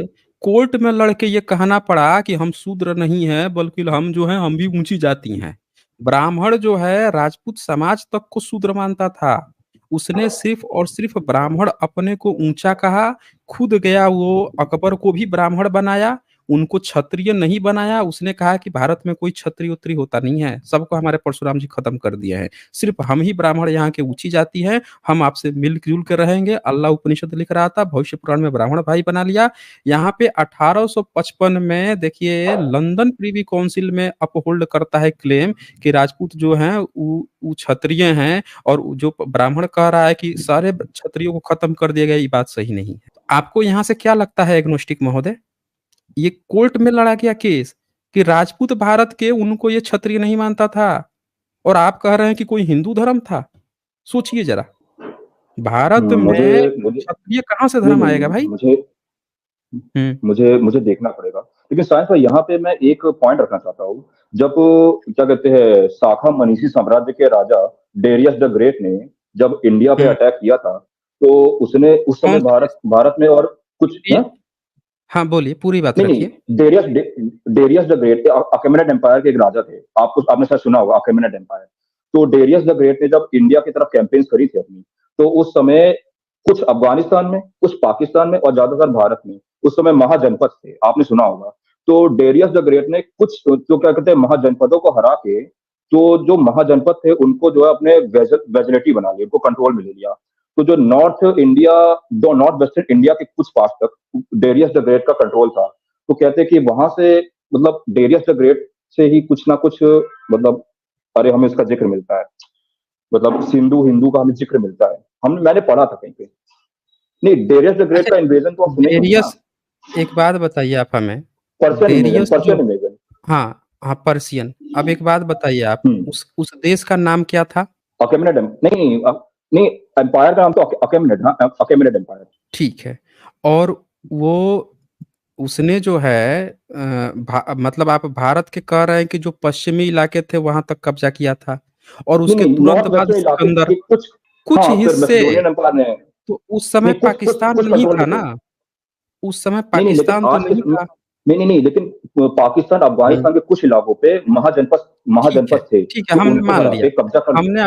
कोर्ट में लड़के ये कहना पड़ा कि हम शूद्र नहीं हैं, बल्कि हम जो हैं हम भी ऊंची जाति हैं। ब्राह्मण जो है राजपूत समाज तक को शूद्र मानता था, उसने सिर्फ और सिर्फ ब्राह्मण अपने को ऊंचा कहा, खुद गया वो अकबर को भी ब्राह्मण बनाया, उनको क्षत्रिय नहीं बनाया। उसने कहा कि भारत में कोई क्षत्रिय उत्तरी होता नहीं है, सबको हमारे परशुराम जी खत्म कर दिए हैं, सिर्फ हम ही ब्राह्मण यहाँ के ऊंची जाति हैं, हम आपसे मिलजुल कर रहेंगे। अल्लाह उपनिषद लिख रहा था, भविष्य पुराण में ब्राह्मण भाई बना लिया। यहाँ पे 1855 में देखिए लंदन प्रीवी काउंसिल में अपहोल्ड करता है क्लेम कि राजपूत जो हैं वो क्षत्रिय हैं, और जो ब्राह्मण कह रहा है कि सारे क्षत्रियों को खत्म कर दिया गया, ये बात सही नहीं है। आपको यहाँ से क्या लगता है एग्नोस्टिक महोदय, ये कोर्ट में लड़ा गया केस कि राजपूत भारत के उनको ये क्षत्रिय नहीं मानता था, और आप कह रहे हैं कि कोई हिंदू धर्म था। सोचिए जरा, भारत मुझे में मुझे क्षत्रिय कहाँ से नहीं धर्म आएगा नहीं भाई। मुझे हम्म। मुझे मुझे देखना पड़ेगा। लेकिन साइंस भाई यहाँ पे मैं एक पॉइंट रखना चाहता हूँ। जब क्या कहते हैं शाखा मनीषी साम्राज्य के राजा डेरियस द ग्रेट ने जब इंडिया पे हम्म। अटैक किया था, तो उसने उस समय कौन से भारत भारत में और कुछ ये, हाँ बोलिए, पूरी बात नहीं रखिए। नहीं डेरियस द ग्रेट अकेमेनेट एम्पायर के एक राजा थे। आपने शायद सुना होगा अकेमेनेट एम्पायर। तो डेरियस द ग्रेट ने जब इंडिया की तरफ कैंपेन्स करी थी अपनी, तो उस समय कुछ अफगानिस्तान में, कुछ पाकिस्तान में और ज्यादातर भारत में उस समय महाजनपद थे, आपने सुना होगा। तो डेरियस द ग्रेट ने कुछ जो क्या कहते हैं महाजनपदों को हरा के, तो जो महाजनपद थे उनको जो है अपने वेजिलिटी बना लिया, उनको कंट्रोल में ले लिया। तो जो नॉर्थ वेस्टर्न इंडिया के कुछ पास तक डेरियस द ग्रेट का कंट्रोल था। तो कहते हैं कि वहां से मतलब डेरियस द ग्रेट से ही कुछ ना कुछ मतलब, अरे हमें इसका जिक्र मिलता है, मतलब सिंधु हिंदू का हमें जिक्र मिलता है। मैंने पढ़ा था कहीं पे। नहीं, डेरियस द ग्रेट अच्छा, का इन्वेजन तो आप सुने ही होंगे ना। डेरियस, एक बात बताइए आप हमें, डेरियस जो, पर्शियन इन्वेजन। हाँ, हाँ, पर्सियन। अब एक बात बताइए आप, उस देश का नाम क्या था। नहीं नहीं, एम्पायर का नाम तो अकेमिनेट, हाँ अकेमिनेट एम्पायर। ठीक है। और वो उसने जो है मतलब आप भारत के कह रहे हैं कि जो पश्चिमी इलाके थे वहां तक कब्जा किया था, और नहीं उसके नहीं, तुरंत नॉर्थ बाद वेस्टर्न इलाके सिकंदर, के कुछ। कुछ हाँ, फिर हिस्से, मैसेडोनियन एम्पायर ने। तो उस समय नहीं, कुछ कुछ पाकिस्तान कुछ नहीं कंट्रोल था किए। ना, उस समय नहीं नहीं, लेकिन पाकिस्तान तो आज के नहीं था। नहीं नहीं नहीं, लेकिन पाकिस्तान हम्म, अफगानिस्तान के कुछ इलाकों पे महाजनपद ठीक है, महाजनपद थे ठीक है, जो हमने उनको मान हरा लिया। के कब्जा कर लिया। हमने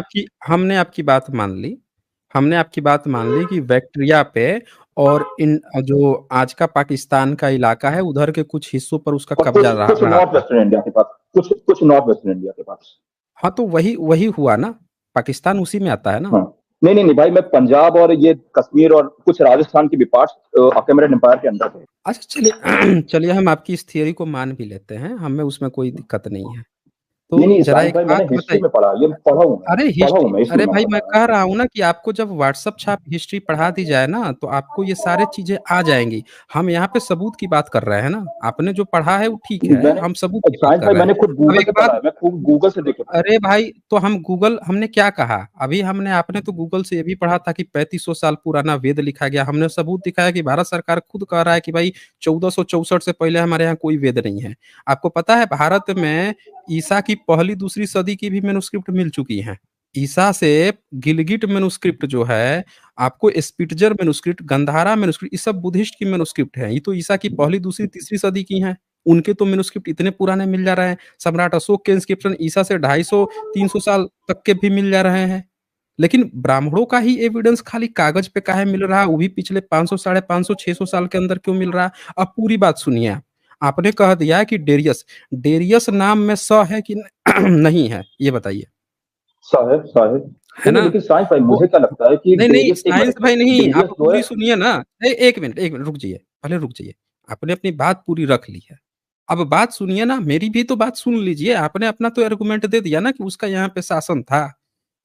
आपकी बात मान ली कि बैक्टीरिया पे और इन जो आज का पाकिस्तान का इलाका है उधर के कुछ हिस्सों पर उसका और कब्जा कुछ रहा, कुछ रहा नॉर्थ था। वेस्टर्न इंडिया के पास, कुछ कुछ नॉर्थ वेस्टर्न इंडिया के पास। हाँ तो वही वही हुआ ना, पाकिस्तान उसी में आता है ना। हाँ, नहीं नहीं नहीं भाई, मैं पंजाब और ये कश्मीर और कुछ राजस्थान के भी पार्ट्स अकेमरेट एम्पायर के अंदर थे। अच्छा चलिए चलिए हम आपकी इस थियरी को मान भी लेते हैं, हमें उसमें कोई दिक्कत नहीं है। तो नहीं नहीं जरा साइंस एक भाई, मैंने बात हिस्ट्री बताइए। में पढ़ा, ये अरे पढ़ा हूँ हिस्ट्री, मैं, इसलिए अरे मैं भाई बता मैं रहा हूँ। कह रहा हूँ ना कि आपको जब व्हाट्सअप छाप हिस्ट्री पढ़ा दी जाए ना तो आपको ये सारे चीजें आ जाएंगी। हम यहाँ पे सबूत की बात कर रहे हैं ना, आपने जो पढ़ा है वो ठीक है, मैंने हम सबूत की बात साइंस कर भाई रहे हैं। मैंने खुद अब गूगल एक से पढ़ा बात, है, मैं खुद गूगल से देख के पढ़ा अरे भाई तो हम गूगल, हमने क्या कहा अभी, हमने आपने तो गूगल से ये भी पढ़ा था कि 3500 साल पुराना वेद लिखा गया, हमने सबूत दिखाया कि भारत सरकार खुद कह रहा है कि भाई 1464 से पहले हमारे यहाँ कोई वेद नहीं है। आपको पता है भारत में ईसा की पहली दूसरी सदी की भी मेनुस्क्रिप्ट मिल चुकी है। ईसा से गिलगिट मेनुस्क्रिप्ट जो है, आपको स्पिटजर मेनुस्क्रिप्ट, गंधारा मेनुस्क्रिप्ट, ये सब बुद्धिस्ट की मेनुस्क्रिप्ट है, ये तो ईसा की पहली दूसरी तीसरी सदी की हैं। उनके तो मेनुस्क्रिप्ट इतने पुराने मिल जा रहे हैं। सम्राट अशोक के इंस्क्रिप्शन ईसा से 250-300 साल तक के भी मिल जा रहे हैं। लेकिन ब्राह्मणों का ही एविडेंस खाली कागज पे काहे मिल रहा है, वो भी पिछले 500, 550, 600 साल के अंदर क्यों मिल रहा है? अब पूरी बात सुनिए आप। आपने कह दिया कि डेरियस, डेरियस नाम में स है कि नहीं है, ये बताइए। साहब साहब। है नहीं नहीं, ना? लेकिन साइंस भाई वो मुझे क्या लगता है कि नहीं, नहीं, डेरियस, एक साइंस मिनट, भाई नहीं, आप डेरियस जो है। पूरी सुनिए ना। 1 मिनट, 1 मिनट रुक जाइए, पहले रुक जाइए। आपने अपनी बात पूरी रख ली है। अब बात सुनिए ना, मेरी भी तो बात सुन लीजिए। आपने अपना तो आर्गुमेंट दे दिया ना कि उसका यहाँ पे शासन था,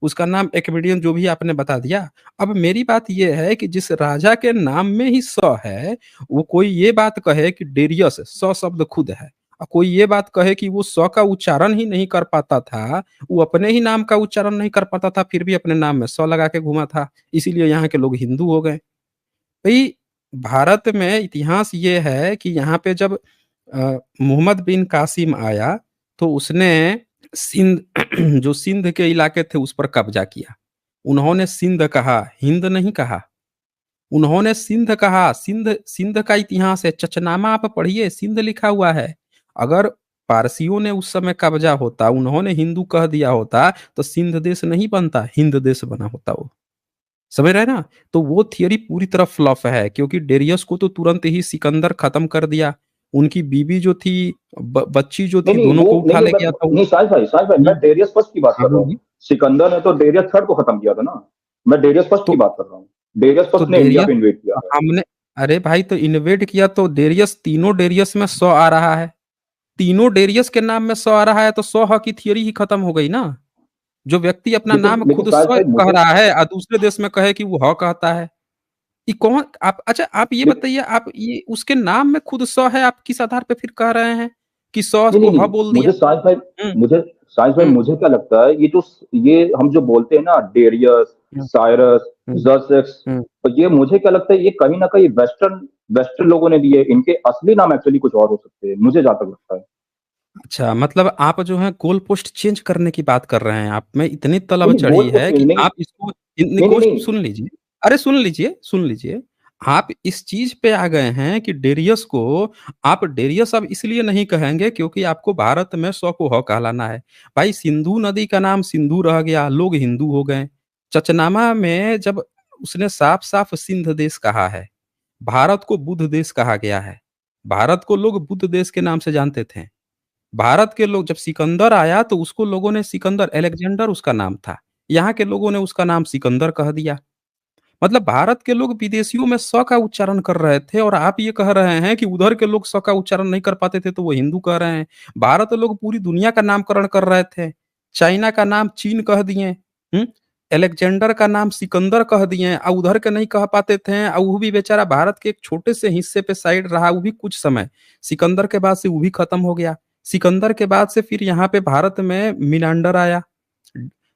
उसका नाम एक्मेडियन जो भी आपने बता दिया। अब मेरी बात ये है कि जिस राजा के नाम में ही स है, वो कोई ये बात कहे कि डेरियस स शब्द खुद है, और कोई ये बात कहे कि वो स का उच्चारण ही नहीं कर पाता था, वो अपने ही नाम का उच्चारण नहीं कर पाता था, फिर भी अपने नाम में स लगा के घुमा था, इसीलिए यहाँ के लोग हिंदू हो गए। भाई भारत में इतिहास ये है कि यहाँ पे जब मोहम्मद बिन कासिम आया तो उसने सिंध जो सिंध के इलाके थे उस पर कब्जा किया। उन्होंने सिंध कहा, हिंद नहीं कहा। उन्होंने सिंध कहा। सिंध, सिंध का इतिहास है, चचनामा आप पढ़िए, सिंध लिखा हुआ है। अगर पारसियों ने उस समय कब्जा होता, उन्होंने हिंदू कह दिया होता, तो सिंध देश नहीं बनता, हिंद देश बना होता वो। समझ रहे हैं ना? तो वो थियरी पूरी तरह फ्लॉप है, क्योंकि डेरियस को तो तुरंत ही सिकंदर खत्म कर दिया। उनकी बीबी जो थी, बच्ची जो नहीं थी, नहीं दोनों वो को उठा नहीं ले मैं, गया था वो। नहीं साइंस भाई मैं डेरियस फर्स्ट की बात हाँ कर रहा हूँ। बोलिए। सिकंदर ने तो डेरियस थर्ड को खत्म किया था ना। मैं डेरियस फर्स्ट की तो बात कर रहा हूँ। डेरियस तो फर्स्ट ने इंडिया डेरियस, पे इन्वेट किया था। हमने, अरे भाई तो इन्वेड किया तो डेरियस, तीनों डेरियस में 100 आ रहा है। तीनों डेरियस के नाम में 100 आ रहा है, तो 100 ह की थियरी ही खत्म हो गई ना। जो व्यक्ति अपना लेकिन नाम लेकिन खुद साइंस 100 भाई कह मुझे, रहा है और दूसरे देश में कहे कि वो ह कहता है, ये कौन? आप अच्छा आप ये लेकिन बताइए, आप ये उसके नाम में खुद 100 है, आप किस आधार पे फिर कह रहे हैं कि 100 नहीं को नहीं ह नहीं, बोल दिया? मुझे साइंस भाई, हम्म, मुझे साइंस भाई हम्म, मुझे क्या लगता है, ये हम जो बोलते हैं ना, डेरियस, हम्म, साइरस, हम्म, जर्सेक्स, हम्म। तो ये मुझे क्या लगता है, ये कहीं ना कहीं वेस्टर्न वेस्टर्न लोगों ने दिए। इनके असली नाम एक्चुअली कुछ और हो सकते हैं, मुझे जहां तक लगता है। अच्छा मतलब आप जो है गोल पोस्ट चेंज करने की बात कर रहे हैं, आप में इतनी तलब नहीं नहीं, चढ़ी गोल पोस्ट है नहीं कि नहीं आप इसको, नहीं नहीं इनको नहीं। सुन लीजिए। अरे सुन लीजिए, सुन लीजिए। आप इस चीज पे आ गए हैं कि डेरियस को, आप डेरियस अब इसलिए नहीं कहेंगे क्योंकि आपको भारत में 100 को ह कहलाना है। भाई सिंधु नदी का नाम सिंधु रह गया, लोग हिंदू हो गए। चचनामा में जब उसने साफ साफ सिंध देश कहा है, भारत को बुद्ध देश कहा गया है। भारत को लोग बुद्ध देश के नाम से जानते थे। भारत के लोग, जब सिकंदर आया तो उसको लोगों ने सिकंदर, अलेक्जेंडर उसका नाम था, यहाँ के लोगों ने उसका नाम सिकंदर कह दिया। मतलब भारत के लोग विदेशियों में स का उच्चारण कर रहे थे, और आप ये कह रहे हैं कि उधर के लोग स का उच्चारण नहीं कर पाते थे तो वो हिंदू कह रहे हैं। भारत लोग पूरी दुनिया का नामकरण कर रहे थे। चाइना का नाम चीन कह दिए, अलेक्जेंडर का नाम सिकंदर कह दिए, और उधर के नहीं कह पाते थे, और वो भी बेचारा भारत के एक छोटे से हिस्से पे साइड रहा, वो भी कुछ समय। सिकंदर के बाद से वो भी खत्म हो गया। सिकंदर के बाद से फिर यहाँ पे भारत में मिनांडर आया,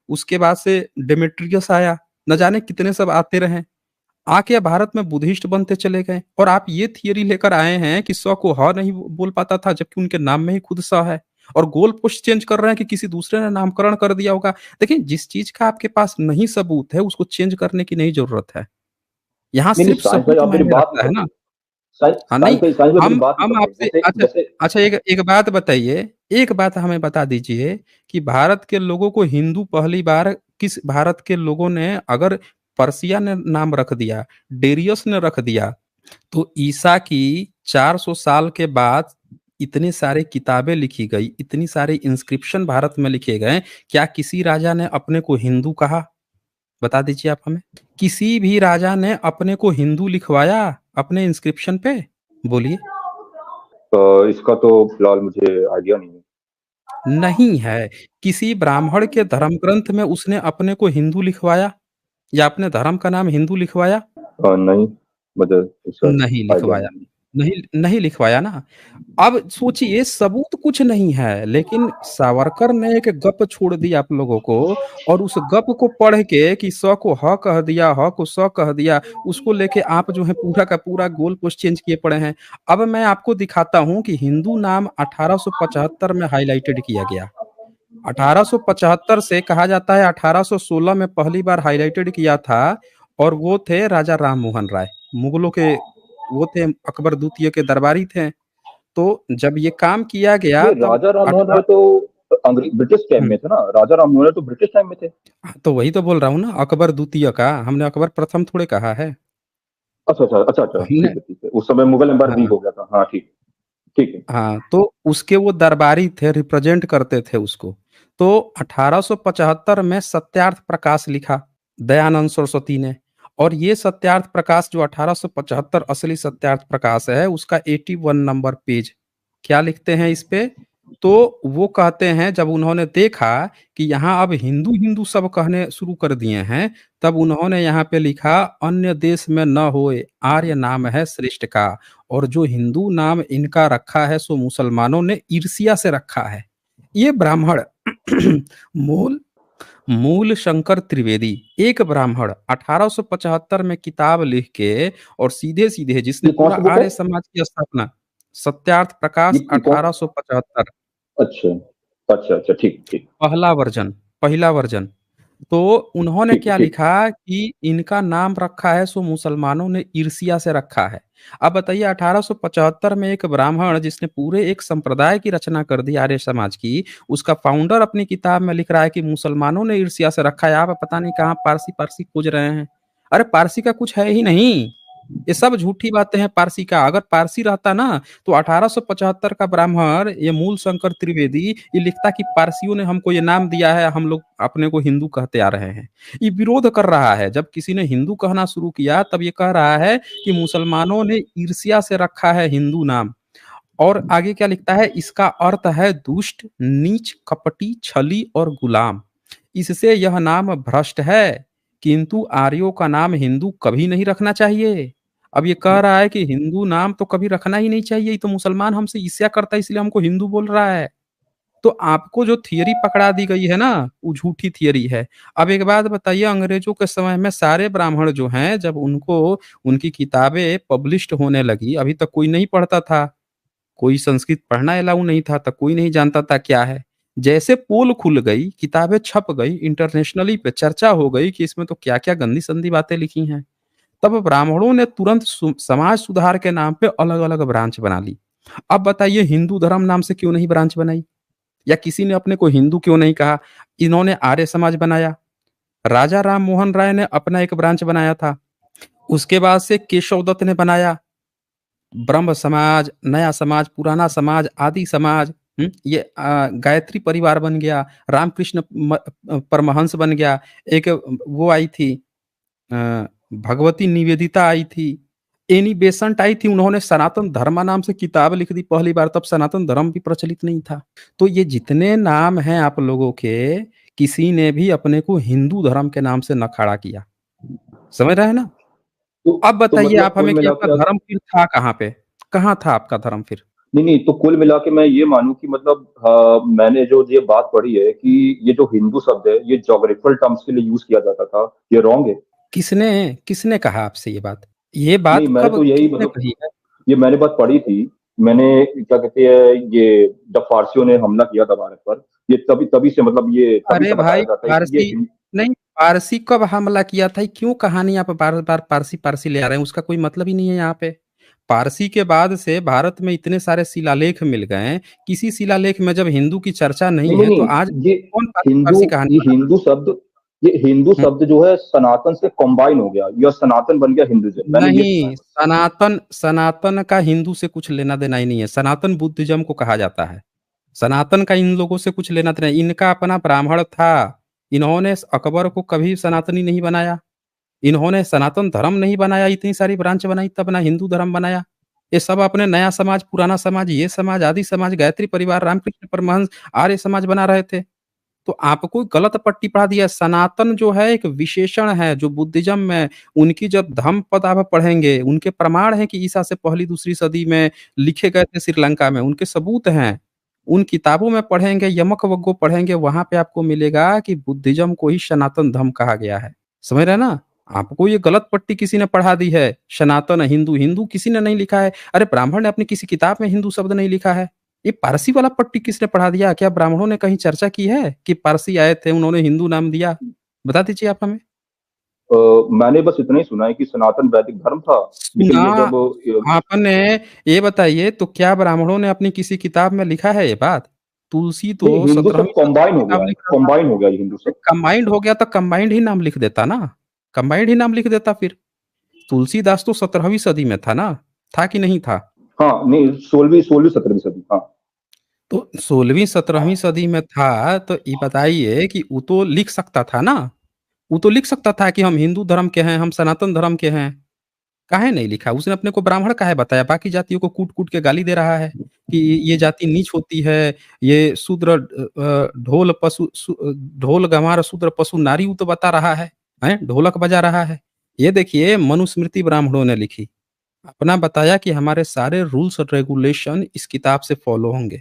उसके बाद से डेमेट्रियस आया, न जाने कितने सब आते रहे। आके भारत में बुद्धिस्ट बनते चले गए, और आप ये थियरी लेकर आए हैं कि स को ह नहीं बोल पाता था, जबकि उनके नाम में ही खुद स है। और गोल पोस्ट चेंज कर रहे हैं कि किसी दूसरे ने नामकरण कर दिया होगा। देखिए जिस चीज का आपके पास नहीं सबूत है उसको चेंज करने की नहीं जरूरत है। यहाँ नहीं नहीं सिर्फ साइंस भाई, सबूत आप मेरी मायने बात नहीं रखता है ना। समझे। हाँ नहीं, साइंस भाई मेरी बात हम सुनो, आपसे जैसे अच्छा, जैसे अच्छा एक एक बात बताइए, एक बात हमें बता दीजिए कि भारत के लोगों को हिंदू पहली बार किस भारत के लोगों ने अगर पर्सिया ने नाम रख दिया, डेरियस ने रख दिया, तो ईसा की 400 साल के बाद इतने सारे किताबें लिखी गई, इतनी सारे इंस्क्रिप्शन भारत में लिखे गए, क्या किसी राजा ने अपने को हिंदू कहा? बता दीजिए आप हमें। किसी भी राजा ने अपने को हिंदू लिखवाया अपने इंस्क्रिप्शन पे? बोलिए। इसका तो फिलहाल मुझे आइडिया नहीं है। नहीं है। किसी ब्राह्मण के धर्म ग्रंथ में उसने अपने को हिंदू लिखवाया या अपने धर्म का नाम हिंदू लिखवाया? नहीं, मुझे इसका नहीं आइडिया लिखवाया। नहीं है। नहीं नहीं लिखवाया ना। अब सोचिए, सबूत कुछ नहीं है, लेकिन सावरकर ने एक गप छोड़ दी आप लोगों को, और उस गप को पढ़ के कि स को ह कह दिया, ह को स कह दिया, उसको लेके आप जो है पूरा का पूरा गोल पोस्ट चेंज किए पड़े हैं। अब मैं आपको दिखाता हूं कि हिंदू नाम 1875 में हाईलाइटेड किया गया। 1875 से कहा जाता है 1816 में पहली बार हाईलाइटेड किया था, और वो थे राजा राम मोहन राय, मुगलों के, वो थे अकबर द्वितीय के दरबारी थे। तो जब ये काम किया गया ये तब राजा राम मोहन अठा राय तो अंग्रेज ब्रिटिश टाइम हुँ, में थे ना, राजा राम मोहन राय तो ब्रिटिश टाइम में थे। तो वही तो बोल रहा हूँ ना, अकबर द्वितीय का, हमने अकबर प्रथम थोड़े कहा है। अच्छा अच्छा अच्छा अच्छा, हमने ठीक है, उस समय मुगल एम्पायर वीक हाँ, हो गया था, हाँ ठीक ठीक है। हाँ, तो उसके वो दरबारी थे, रिप्रेजेंट करते थे उसको। तो 1875 में सत्यार्थ प्रकाश लिखा दयानंद सरस्वती ने, और ये सत्यार्थ प्रकाश जो 1875 असली सत्यार्थ प्रकाश है, उसका 81 नंबर पेज, क्या लिखते हैं इस पे? तो वो कहते हैं, जब उन्होंने देखा कि यहाँ अब हिंदू हिंदू सब कहने शुरू कर दिए हैं, तब उन्होंने यहाँ पे लिखा, अन्य देश में न होए, आर्य नाम है श्रेष्ठ का, और जो हिंदू नाम इनका रखा है सो मुसलमानों ने ईर्ष्या से रखा है। ये ब्राह्मण मूल मूल शंकर त्रिवेदी, एक ब्राह्मण 1875 में किताब लिख के, और सीधे सीधे जिसने ये कौन पूरा सी बुक है? आर्य समाज की स्थापना, सत्यार्थ प्रकाश ये कौन? 1875, अच्छा अच्छा अच्छा, ठीक ठीक पहला वर्जन, पहला वर्जन। तो उन्होंने ठीक क्या ठीक। लिखा कि इनका नाम रखा है सो मुसलमानों ने ईर्ष्या से रखा है। अब बताइए, 1875 में एक ब्राह्मण जिसने पूरे एक संप्रदाय की रचना कर दी आर्य समाज की, उसका फाउंडर अपनी किताब में लिख रहा है कि मुसलमानों ने ईर्ष्या से रखा है। आप पता नहीं कहाँ पारसी पारसी खोज रहे हैं। अरे पारसी का कुछ है ही नहीं, ये सब झूठी बातें हैं पारसी का। अगर पारसी रहता ना, तो 1875 का ब्राह्मण ये मूल शंकर त्रिवेदी ये लिखता कि पारसियों ने हमको ये नाम दिया है, हम लोग अपने को हिंदू कहते आ रहे हैं। ये विरोध कर रहा है। जब किसी ने हिंदू कहना शुरू किया, तब ये कह रहा है कि मुसलमानों ने ईर्ष्या से रखा है हिंदू नाम। और आगे क्या लिखता है, इसका अर्थ है दुष्ट, नीच, कपटी, छली और गुलाम। इससे यह नाम भ्रष्ट है, किंतु आर्यों का नाम हिंदू कभी नहीं रखना चाहिए। अब ये कह रहा है कि हिंदू नाम तो कभी रखना ही नहीं चाहिए, ये तो मुसलमान हमसे ईर्ष्या करता है इसलिए हमको हिंदू बोल रहा है। तो आपको जो थियरी पकड़ा दी गई है ना, वो झूठी थियरी है। अब एक बात बताइए, अंग्रेजों के समय में सारे ब्राह्मण जो हैं, जब उनको उनकी किताबें पब्लिश्ड होने लगी, अभी तक कोई नहीं पढ़ता था, कोई संस्कृत पढ़ना अलाउ नहीं था, तब कोई नहीं जानता था क्या है। जैसे पोल खुल गई, किताबें छप गई, इंटरनेशनली पे चर्चा हो गई कि इसमें तो क्या-क्या गंदी संदी बातें लिखी हैं। तब ब्राह्मणों ने तुरंत समाज सुधार के नाम पे अलग-अलग ब्रांच बना ली। अब बताइए, हिंदू धर्म नाम से क्यों नहीं ब्रांच बनाई? या किसी ने अपने को हिंदू क्यों नहीं कहा? इन्होंने आर्य समाज बनाया। राजा राम मोहन राय ने अपना एक ब्रांच बनाया था। उसके बाद से केशव दत्त ने बनाया ब्रह्म समाज, नया समाज, पुराना समाज, आदि समाज। ये गायत्री परिवार बन गया, रामकृष्ण परमहंस बन गया। एक वो आई थी, भगवती निवेदिता आई थी, एनी बेसंट आई थी, उन्होंने सनातन धर्म नाम से किताब लिख दी पहली बार, तब सनातन धर्म भी प्रचलित नहीं था। तो ये जितने नाम हैं आप लोगों के, किसी ने भी अपने को हिंदू धर्म के नाम से न खड़ा किया। समझ रहे हैं ना? तो अब तो बताइए मतलब आप कुल हमें कि मिला आपका के धर्म फिर था कहाँ पे? कहाँ था आपका धर्म फिर? नहीं नहीं, तो कुल मिला के मैं ये मानूं कि मतलब मैंने जो ये बात पढ़ी है कि ये जो हिंदू शब्द है ये ज्योग्राफिकल टर्म्स के लिए यूज किया जाता था, ये रॉन्ग है? किसने किसने कहा आपसे ये बात? ये नहीं, बात मैंने कब तो यही किसने मतलब कही है? ये मैंने बात पढ़ी थी। मैंने क्या कहते हैं ये, जब फारसियों ने हमला किया था भारत पर, ये तभी तभी से मतलब ये तभी अरे से बताया भाई जाता है कि ये फारसी नहीं, फारसी कब हमला किया था? क्यों कहानी आप बार-बार पारसी-पारसी ले आ रहे हैं? उसका कोई मतलब ही नहीं है यहाँ पे। पारसी के बाद से भारत में इतने सारे शिलालेख मिल गए हैं, किसी शिलालेख में जब हिंदू की चर्चा नहीं नहीं है, तो नहीं आज ये कौन पारसी हिंदू पारसी कहानी ये बनाता हिंदू शब्द ये हिंदू है? शब्द जो है सनातन से कंबाइन हो गया, या सनातन बन गया हिंदुइज्म, मैंने ये सुना है नहीं, बस। सनातन सनातन का हिंदू से कुछ लेना-देना ही नहीं है, सनातन बुद्धिज़्म को कहा जाता है। सनातन का इन लोगों से कुछ लेना-देना, इनका अपना ब्राह्मण था, इन्होंने अकबर को कभी सनातनी नहीं बनाया, इन्होंने सनातन धर्म नहीं बनाया, इतनी सारी ब्रांच बनाई तब ना हिंदू धर्म बनाया। ये सब अपने नया समाज, पुराना समाज, ये समाज, आदि समाज, गायत्री परिवार, रामकृष्ण परमहंस, आर्य समाज बना रहे थे। तो आपको गलत पट्टी पढ़ा दिया। सनातन जो है एक विशेषण है, जो बुद्धिज़्म में उनकी जब धम्मपद आप पढ़ेंगे, उनके प्रमाण हैं कि ईसा से पहली दूसरी सदी में लिखे गए थे श्रीलंका में, उनके सबूत हैं। उन किताबों में पढ़ेंगे, यमक-वग्गो पढ़ेंगे, वहाँ पे आपको मिलेगा कि बुद्धिज़्म को ही सनातन धर्म कहा गया है। समझ रहे हैं ना? आपको ये गलत पट्टी किसी ने पढ़ा दी है, सनातन हिंदू, हिंदू किसी ने नहीं लिखा है। अरे ब्राह्मण ने अपनी किसी किताब में हिंदू शब्द नहीं लिखा है। ये पारसी वाला पट्टी किसने पढ़ा दिया? क्या ब्राह्मणों ने कहीं चर्चा की है कि पारसी आए थे, उन्होंने हिंदू नाम दिया? बता दीजिए आप हमें। मैंने बस इतना ही सुना है कि सनातन वैदिक धर्म था, लेकिन सुना ये जब आपने, ये बताइए तो क्या ब्राह्मणों ने अपनी किसी किताब में लिखा है ये बात? तुलसी नहीं, तो हिंदू सब 17वीं सदी कंबाइन में हो गया किताब है, लिख रहा था। कंबाइन हो गया ये हिंदू ये सब। कंबाइंड हो गया तो कंबाइंड ही नाम लिख देता ना, कंबाइंड ही नाम लिख देता फिर। तुलसीदास तो 17वीं सदी में था ना, था कि नहीं था? हाँ नहीं, 16वीं 17वीं सदी, हाँ। तो 16वीं 17वीं सदी में था, तो ये बताइए कि वो तो लिख सकता था ना? वो तो लिख सकता था कि हम हिंदू धर्म के हैं, हम सनातन धर्म के हैं। काहे नहीं लिखा? उसने अपने को ब्राह्मण काहे बताया? बाकी जातियों को कूट-कूट के गाली दे रहा है कि ये जाति नीच होती है, ये शूद्र ढोल गँवार शूद्र पशु नारी, वो तो बता रहा है, हैं? ढोलक बजा रहा है। ये देखिए मनुस्मृति ब्राह्मणों ने लिखी। अपना बताया कि हमारे सारे रूल्स और रेगुलेशन इस किताब से फॉलो होंगे,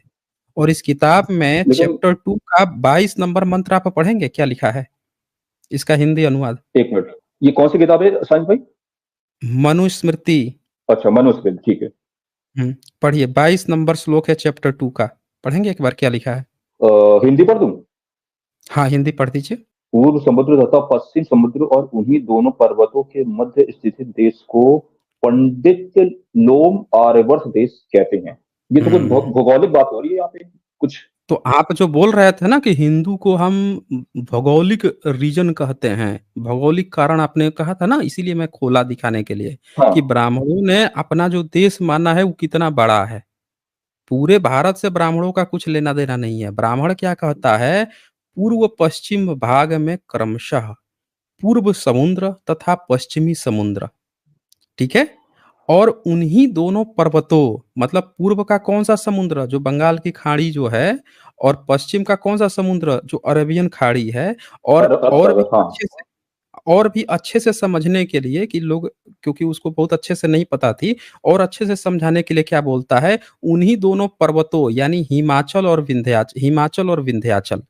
और इस किताब में लेकिन चैप्टर 2 का 22 नंबर मंत्र आप पढ़ेंगे क्या लिखा है? इसका हिंदी अनुवाद। एक मिनट, ये कौन सी किताब है साइंस भाई? मनुस्मृति। अच्छा, मनुस्मृति, ठीक है। हुँ, पढ़िए 22 नंबर श्लोक है चैप्टर 2 का। पढ़ेंगे एक बार क्या लिखा है? हिंदी पढ़ दूं? हाँ, हिंदी पढ़ दीजिए। पूर्व समुद्र तथा पश्चिम समुद्र और उन्हीं दोनों पर्वतों के मध्य स्थित देश को पंडित लोम आर्यवर्त देश कहते हैं। ये तो कुछ हुँ, भौगोलिक बात हो रही है यहाँ पे कुछ। तो आप जो बोल रहे थे ना कि हिंदू को हम भौगोलिक रीजन कहते हैं, भौगोलिक कारण आपने कहा था ना, इसीलिए मैं खोला दिखाने के लिए हाँ, कि ब्राह्मणों ने अपना जो देश माना है वो कितना बड़ा है। पूरे भारत से ब्राह्मणों का कुछ लेना-देना नहीं है। ब्राह्मण क्या कहता है, पूर्व-पश्चिम भाग में क्रमशः पूर्व समुद्र तथा पश्चिमी समुद्र, ठीक है? और उन्हीं दोनों पर्वतों, मतलब पूर्व का कौन-सा समुद्र जो बंगाल की खाड़ी जो है, और पश्चिम का कौन-सा समुद्र जो अरेबियन खाड़ी है, और अरब और भी सागर, हाँ। अच्छे से, और भी अच्छे से समझने के लिए कि लोग, क्योंकि उसको बहुत अच्छे से नहीं पता थी, और अच्छे से समझाने के लिए क्या बोलता है, उन्हीं दोनों पर्वतों यानी हिमाचल और विंध्याचल,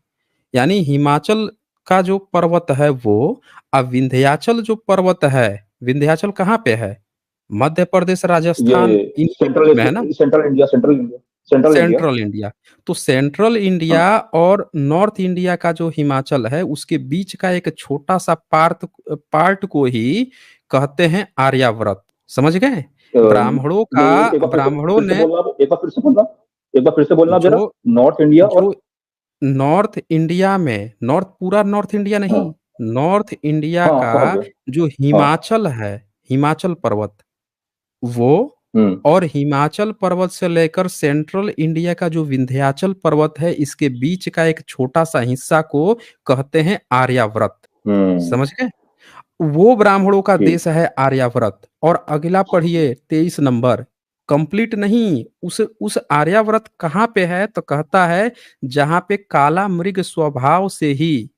यानी हिमाचल का जो पर्वत है वो, विंध्याचल जो पर्वत है, विंध्याचल कहाँ पे है? मध्य प्रदेश, ये राजस्थान इन्हीं के बीच सेंट्रल में है ना? Central India. Central India. तो सेंट्रल इंडिया हाँ, और नॉर्थ इंडिया का जो हिमाचल है, उसके बीच का एक छोटा-सा पार्ट को ही कहते हैं आर्यावर्त। समझ गए? ब्राह्मणों का, नहीं, एक बार ब्राह्मणों फिर से ने बोलना, एक बार फिर से बोलना, एक बार फिर से बोलना जरा। जो नॉर्थ इंडिया और जो नॉर्थ इंडिया में, पूरा नॉर्थ इंडिया हाँ, नहीं, नॉर्थ इंडिया हाँ, का समझ गया। जो हाँ, हिमाचल है, हिमाचल पर्वत, वो, हम्म, और हिमाचल पर्वत से लेकर सेंट्रल इंडिया का जो विंध्याचल पर्वत है, इसके बीच का एक छोटा-सा हिस्सा को कहते हैं आर्यावर्त। हम्म, समझ गए? वो ब्राह्मणों का ठीक। देश है आर्यावर्त। और अगला पढ़िए 23 नंबर, कंप्लीट नहीं, उस आर्यावर्त कहाँ पे है, तो कहता है जहाँ पे काला मृग स्वभाव से ही,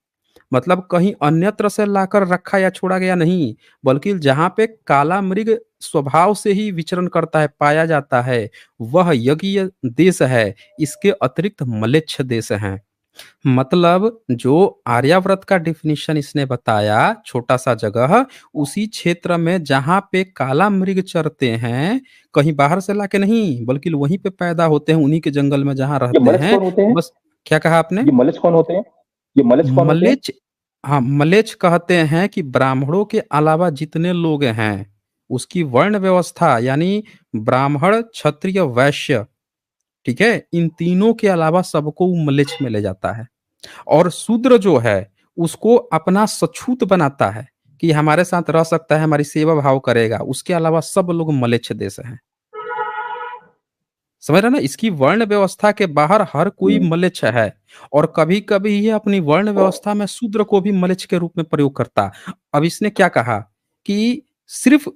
मतलब कहीं अन्यत्र से लाकर रखा या छोड़ा गया नहीं, बल्कि जहाँ पे काला मृग स्वभाव से ही विचरण करता है, पाया जाता है, वह यज्ञ देश है। इसके अतिरिक्त म्लेच्छ देश हैं। मतलब जो आर्यावर्त का डेफिनिशन इसने बताया, छोटा-सा जगह, उसी क्षेत्र में जहाँ पे काला मृग चरते हैं, कहीं बाहर से लाके नहीं, बल्कि वहीं पे पैदा होते हैं, उन्हीं के जंगल में जहाँ ये रहते मलच हैं। कौन होते हैं? बस, क्या कहा आपने? ये मलच कौन होते हैं? ये मलच कौन होते हैं? मलेच्छ, हाँ, मलेच्छ कहते हैं कि ब्राह्मणों के अलावा जितने लोग हैं, उसकी वर्ण व्यवस्था यानी ब्राह्मण, क्षत्रिय, वैश्य, ठीक है? इन तीनों के अलावा सबको वो म्लेच्छ में ले जाता है। और शूद्र जो है उसको अपना सछूत बनाता है कि हमारे साथ रह सकता है, हमारी सेवा भाव करेगा। उसके अलावा सब लोग म्लेच्छ देश हैं। समझ रहे हैं ना? इसकी वर्ण व्यवस्था के बाहर हर कोई हम्म। म्लेच्छ है और कभी-कभी ये अपनी वर्ण व्यवस्था में शूद्र को भी म्लेच्छ के रूप में प्रयोग करता। अब इसने क्या कहा कि सिर्फ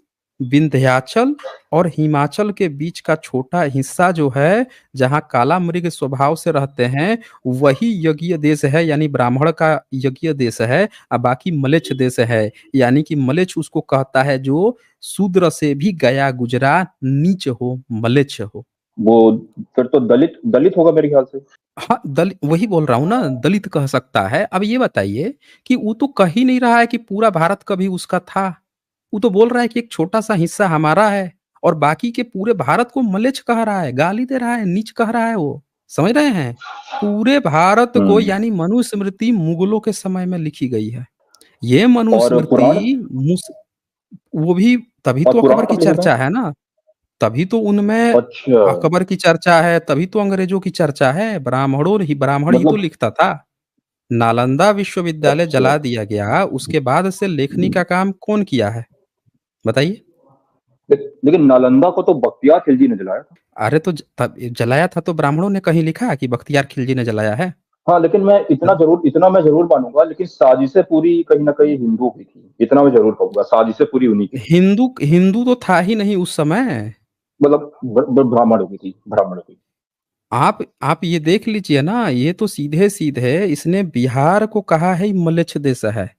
विंध्याचल और हिमाचल के बीच का छोटा हिस्सा जो है, जहाँ काला मृग स्वभाव से रहते हैं, वही यज्ञ देश है, यानी ब्राह्मण का यज्ञ देश है, बाकी म्लेच्छ देश है। यानी कि म्लेच्छ उसको कहता है जो शूद्र से भी गया गुजरा, नीच हो, म्लेच्छ हो। वो फिर तो दलित दलित होगा मेरे ख्याल से। हाँ, वही बोल रहा हूँ ना, दलित कह सकता है। अब ये बताइए कि वो तो कह ही नहीं रहा है कि पूरा भारत कभी उसका था। वो तो बोल रहा है कि एक छोटा-सा हिस्सा हमारा है और बाकी के पूरे भारत को म्लेच्छ कह रहा है, गाली दे रहा है, नीच कह रहा है वो। समझ रहे हैं? पूरे भारत को, हम्म। यानी मनुस्मृति मुगलों के समय में लिखी गई है। ये और पुराण, मनुस्मृति मुस वो भी तभी और तो पुराण अकबर की कब लिखे थे? चर्चा है ना। तभी तो उनमें अच्छा। अकबर की चर्चा है, तभी तो अंग्रेजों की चर्चा है। ब्राह्मण ही तो मतलब लिखता था। नालंदा विश्वविद्यालय अच्छा। जला दिया गया, उसके बाद से लेखनी का काम कौन किया है? बताइए? लेकिन नालंदा को तो बख्तियार खिलजी ने जलाया था। अरे तो जलाया था तो ब्राह्मणों ने कहीं लिखा कि बख्तियार खिलजी ने जलाया है? हाँ, लेकिन मैं इतना मैं जरूर मानूंगा, लेकिन साजिशें पूरी कहीं ना कहीं हिंदू की थी, इतना मैं जरूर कहूंगा, साजिशें पूरी उन्हीं की थी। हिंदू हिंदू तो था ही नहीं उस समय। मतलब ब्राह्मणों की थी, ब्राह्मणों की। आप ये देख लीजिए ना, ये तो सीधे-सीधे इसने बिहार को कहा है म्लेच्छ देश है,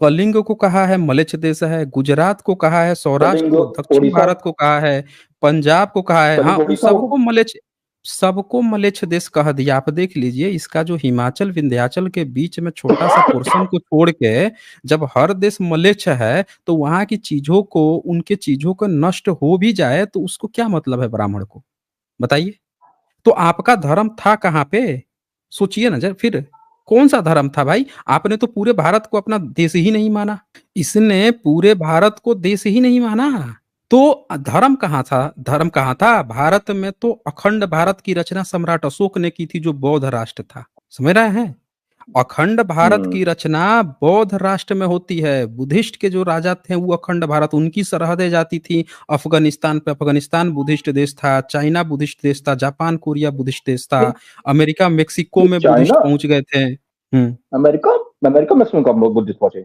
कलिंग को कहा है म्लेच्छ देश है, गुजरात को कहा है, सौराष्ट्र कलिंग को, दक्षिण उड़ीसा। भारत को कहा है, पंजाब को कहा है। हाँ, कलिंग उस उड़ीसा होगा। सबको म्लेच्छ देश कह दिया। आप देख लीजिए, इसका जो हिमाचल, विंध्याचल के बीच में छोटा-सा पोर्शन को छोड़ के जब हर देश म्लेच्छ है, तो वहाँ की चीज़ों को, उनके चीज़ों को नष्ट हो भी जाए, तो उसको क्या मतलब है ब्राह्मण को? बताइए? तो आपका धर्म था कहाँ पे? सोचिए ना ज़रा फिर, कौन-सा धर्म था भाई? आपने तो पूरे भारत को अपना देश ही नहीं माना। इसने पूरे भारत को देश ही नहीं माना। तो धर्म कहाँ था? धर्म कहाँ था? भारत में तो अखंड भारत की रचना सम्राट अशोक ने की थी, जो बौद्ध राष्ट्र था। समझ रहे हैं? अखंड भारत हम्म। की रचना बौद्ध राष्ट्र में होती है। बुद्धिस्ट के जो राजा थे वो अखंड भारत, उनकी सरहदें जाती थी अफगानिस्तान पे। अफगानिस्तान बुद्धिस्ट देश था, चाइना बुद्धिस्ट देश था, जापान कोरिया बुद्धिस्ट देश था, नहीं, अमेरिका मेक्सिको नहीं, में बुद्धिस्ट चाइना, पहुंच गए थे। अमेरिका, अमेरिका मैक्सिमम कब लोग बुद्धिस्ट पहुंचे?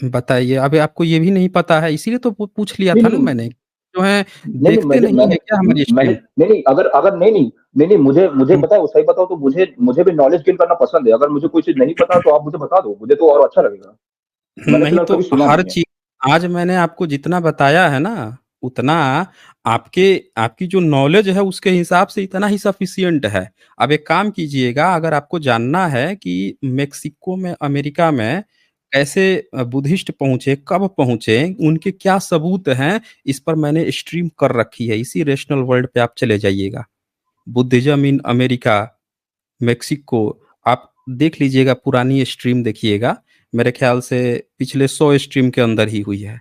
बताइए, अभी आपको ये भी नहीं पता है, इसीलिए तो पूछ लिया नहीं, था ना नहीं, मैंने। जो है, नहीं, नहीं, देखते मैंने नहीं मैंने है क्या हमारी मैंने स्ट्रीम? नहीं, नहीं, अगर अगर नहीं, नहीं, नहीं, नहीं, मुझे मुझे हम्म, पता है, वो सही बताओ तो मुझे मुझे भी नॉलेज गेन करना पसंद है। अगर मुझे कोई चीज नहीं पता तो आप मुझे बता दो, मुझे तो और अच्छा लगेगा। मैंने नहीं फिलहाल तो कभी सुना हर नहीं है। चीज आज मैंने आपको जितना बताया है ना, उतना आपके आपकी जो नॉलेज है उसके हिसाब से इतना ही सफिशियंट है। अब एक काम कीजिएगा, अगर आपको जानना है कि मेक्सिको में, अमेरिका में कैसे बुद्धिस्ट पहुंचे, कब पहुंचे, उनके क्या सबूत हैं, इस पर मैंने स्ट्रीम कर रखी है। इसी रेशनल वर्ल्ड पे आप चले जाइएगा, बुद्धिज्म इन अमेरिका, मेक्सिको। आप देख लीजिएगा, पुरानी स्ट्रीम देखिएगा। मेरे ख्याल से पिछले 100 स्ट्रीम के अंदर ही हुई है।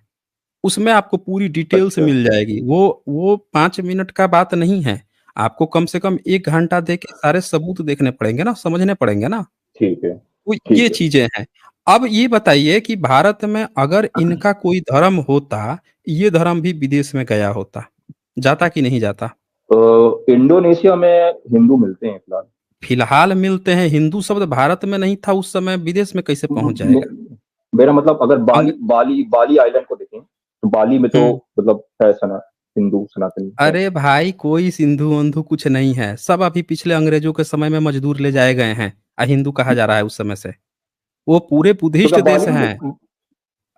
उसमें आपको पूरी डिटेल्स अच्छा। मिल जाएगी। वो 5 मिनट का बात नहीं है। आपको कम से कम 1 घंटा दे के सारे सबूत देखने पड़ेंगे ना, समझने पड़ेंगे ना। ठीक है। तो ये ठीक है। चीज़ें हैं। अब ये बताइए कि भारत में अगर इनका कोई धर्म होता, ये धर्म भी विदेश में गया होता। जाता कि नहीं जाता? इंडोनेशिया में हिंदू मिलते हैं फिलहाल। फिलहाल मिलते हैं। हिंदू शब्द भारत में नहीं था उस समय, विदेश में कैसे पहुँच जाएगा? मेरा मतलब, अगर अंग बाली आइलैंड को देखें तो बाली में तो हुँ। मतलब है हिंदू सनातनी है। अरे भाई, कोई सिंधु-वंधु कुछ नहीं है। सब अभी पिछले अंग्रेजों के समय में मजदूर ले जाए गए हैं। हिंदू कहा जा रहा है उस समय से। वो पूरे तो क्या बुद्धिस्ट देश बाली में हैं।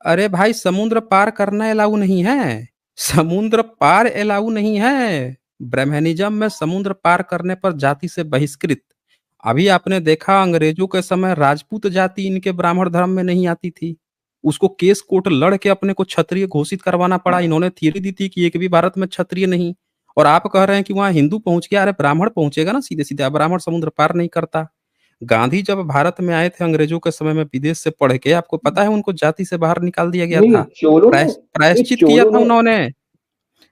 अरे भाई, समुद्र पार करना अलाउ नहीं है। समुद्र पार अलाउ नहीं है। ब्रह्मनिज़्म में समुद्र पार करने पर जाति से बहिष्कृत। अभी आपने देखा, अंग्रेजों के समय राजपूत जाति इनके ब्राह्मण धर्म में नहीं आती थी। उसको केस कोर्ट लड़ के अपने को क्षत्रिय घोषित करवाना पड़ा। इन्होंने थियरी दी थी कि एक भी भारत में क्षत्रिय नहीं। और आप कह रहे हैं कि वहाँ हिंदू पहुँच गया। अरे ब्राह्मण पहुँचेगा ना सीधे-सीधे। अब ब्राह्मण समुद्र पार नहीं करता। गांधी जब भारत में आए थे अंग्रेजों के समय में विदेश से पढ़ के, आपको पता है उनको जाति से बाहर निकाल दिया गया नहीं, था। प्रायश्चित किया चोलों था ने उन्होंने।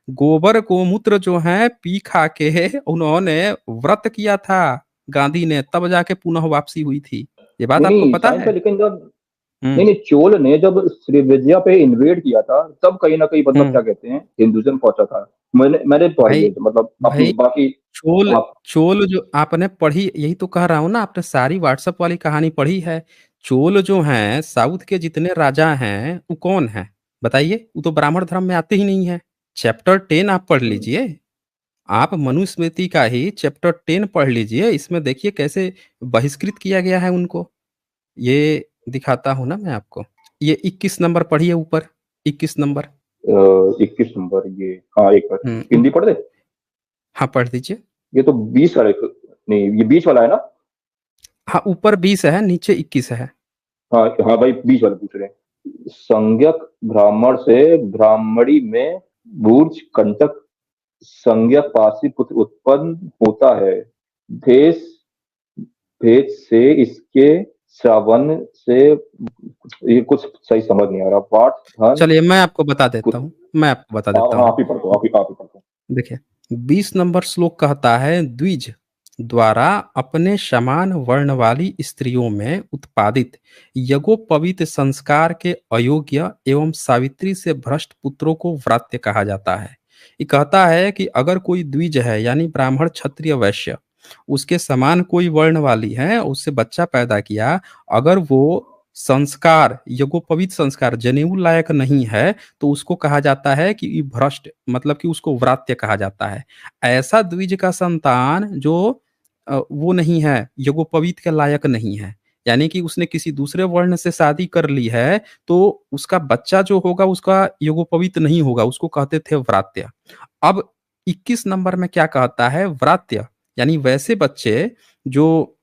गोबर गोमूत्र जो है पी खा के उन्होंने व्रत किया था गांधी ने, तब जाके पुनः वापसी हुई थी। ये बात नहीं आपको नहीं पता साइंस है? भाई, लेकिन जब हम्म। नहीं नहीं चोल ने जब श्रीविजया पे इन्वेड किया था, तब कहीं ना कहीं मतलब हम्म। क्या कहते हैं हिंदुइज्म पहुंचा था। मैंने मैंने पढ़ी भाई है मतलब अपनी भाई बाकी। चोल आप चोल जो आपने पढ़ी, यही तो कह रहा हूं ना, आपने सारी व्हाट्सएप वाली कहानी पढ़ी है। चोल जो हैं साउथ के जितने राजा हैं वो कौन है बताइए? वो तो ब्राह्मण धर्म में आते ही नहीं है। चैप्टर 10 आप पढ़ लीजिए। आप मनुस्मृति का ही चैप्टर 10 पढ़ लीजिए, इसमें देखिए कैसे बहिष्कृत किया गया है उनको। ये दिखाता हूं ना मैं आपको। ये 21 नंबर पढ़िए ऊपर, 21 नंबर। 21 नंबर ये, हाँ एक बार हम्म। हिंदी पढ़ दे। हाँ पढ़ दीजिए। ये तो 20 वाले, नहीं ये 20 वाला है ना। हाँ ऊपर 20 है, नीचे 21 है। हाँ हाँ भाई 20 वाले पूछ रहे हैं। संज्ञक ब्राह्मण से ब्राह्मणी में भूर्ज कंटक संज्ञक पासी पुत्र उत्पन्न होता है। देश भेद से इसके श्रावण से, ये कुछ सही समझ नहीं आ रहा। पाठ धन चलिए मैं आपको बता देता कुछ। हूँ, मैं आपको बता हाँ देता हाँ, हूँ। आप ही पढ़ दो, आप ही पढ़ दो। देखिए 20 नंबर श्लोक कहता है, द्विज द्वारा अपने समान वर्ण वाली स्त्रियों में उत्पादित यज्ञोपवीत संस्कार के अयोग्य एवं सावित्री से भ्रष्ट पुत्रों को व्रात्य कहा जाता है। ये कहता है कि अगर कोई द्विज है यानी ब्राह्मण क्षत्रिय वैश्य, उसके समान कोई वर्ण वाली है, उससे बच्चा पैदा किया, अगर वो संस्कार यज्ञोपवीत संस्कार जनेऊ लायक नहीं है, तो उसको कहा जाता है कि ये भ्रष्ट, मतलब कि उसको व्रात्य कहा जाता है। ऐसा द्विज का संतान जो वो नहीं है, यज्ञोपवीत के लायक नहीं है, यानी कि उसने किसी दूसरे वर्ण से शादी कर ली है, तो उसका बच्चा जो होगा उसका यज्ञोपवीत नहीं होगा, उसको कहते थे व्रात्य। अब 21 नंबर में क्या कहता है? व्रात्य यानी वैसे बच्चे जो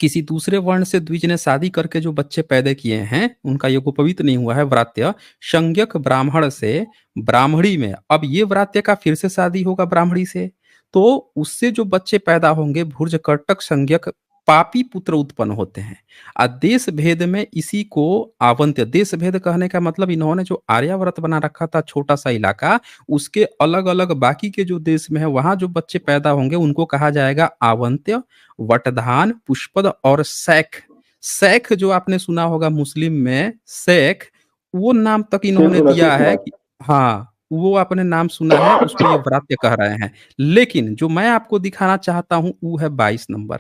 किसी दूसरे वर्ण से द्विज ने शादी करके जो बच्चे पैदा किए हैं, उनका यज्ञोपवीत नहीं हुआ है, व्रात्य। संज्ञक ब्राह्मण से ब्राह्मणी में, अब ये व्रात्य का फिर से शादी होगा ब्राह्मणी से, तो उससे जो बच्चे पैदा होंगे भुर्ज कर्टक संज्ञक पापी पुत्र उत्पन्न होते हैं। देश भेद में इसी को आवंत्य, देश भेद कहने का मतलब इन्होंने जो आर्यावर्त बना रखा था छोटा सा इलाका, उसके अलग अलग बाकी के जो देश में है वहां जो बच्चे पैदा होंगे उनको कहा जाएगा आवंत्य, वटधान, पुष्पद और शैख। शैख जो आपने सुना होगा मुस्लिम में शैख, वो नाम तक इन्होंने सिर्फ दिया सुना है है। कि हाँ वो आपने नाम सुना है, उसको ये व्रात्य कह रहे हैं। लेकिन जो मैं आपको दिखाना चाहता हूं वो है 22 नंबर।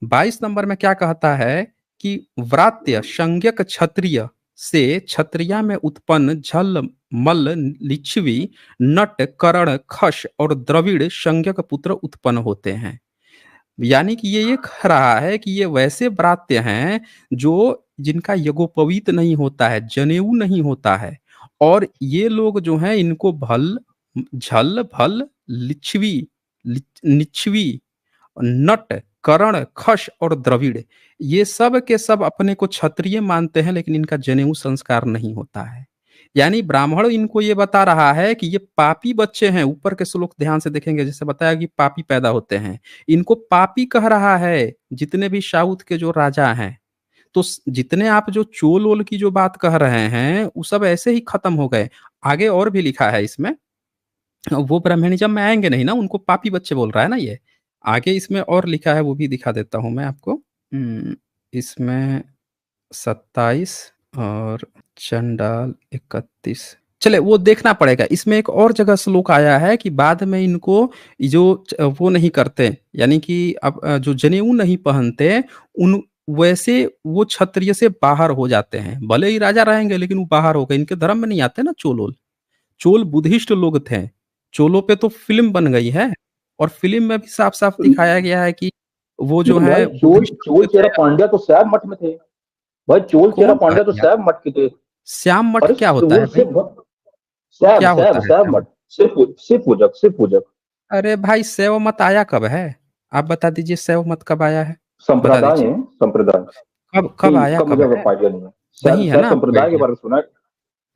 22 नंबर में क्या कहता है कि व्रात्य संज्ञक क्षत्रिय से क्षत्रिया में उत्पन्न झल मल्ल लिच्छवी नट करण खश और द्रविड़ संज्ञक पुत्र उत्पन्न होते हैं। यानी कि ये कह रहा है कि ये वैसे व्रात्य हैं जो जिनका यज्ञोपवीत नहीं होता है, जनेऊ नहीं होता है, और ये लोग जो हैं इनको भल, झल, भल, लिच्छवी, निच्छवी, नट, करण, खश और द्रविड़, ये सब के सब अपने को क्षत्रिय मानते हैं, लेकिन इनका जनेऊ संस्कार नहीं होता है। यानी ब्राह्मण इनको ये बता रहा है कि ये पापी बच्चे हैं। ऊपर के श्लोक ध्यान से देखेंगे, जैसे बताया कि पापी पैदा होते हैं, इनको पापी कह रहा है। जितने भी साउथ के जो राजा हैं, तो जितने आप जो चोल ओल की जो बात कह रहे हैं वो सब ऐसे ही खत्म हो गए। आगे और भी लिखा है इसमें, वो ब्राह्मणिज्म में आएंगे नहीं ना, उनको पापी बच्चे बोल रहा है ना ये। आगे इसमें और लिखा है, वो भी दिखा देता हूँ मैं आपको। इसमें 27 और चंडाल 31, चले वो देखना पड़ेगा। इसमें एक और जगह श्लोक आया है कि बाद में इनको जो वो नहीं करते, यानी कि अब जो जनेऊ नहीं पहनते, उन वैसे वो क्षत्रिय से बाहर हो जाते हैं। भले ही राजा रहेंगे लेकिन वो बाहर हो गए, इनके धर्म में नहीं आते ना चोल। चोल बुद्धिस्ट लोग थे। चोलों पे तो फ़िल्म बन गई है, और फ़िल्म में भी साफ-साफ दिखाया गया है कि वो जो लेकिन भाई है चोल बुद्धिस्ट चोल लोग थे। चेरा पांड्या तो सैब मठ में थे। भाई चोल चेरा कौन कहा पांड्या तो दिया? सैब मठ के थे। श्याम मठ अरे क्या होता वो है भाई? सिर्फ सैब क्या सैब होता है सैब श्याम मठ, मठ? सिर्फ पूजक। अरे भाई शैव मत आया कब है? आप बता दीजिए शैव मत कब आया है? बता संप्रदाय दीजिए। है संप्रदाय। कब कब नहीं आया इसका कब मुझे है? आइडिया नहीं है। नहीं सैब है सैब ना आपको संप्रदाय के आइडिया? बारे में सुना है।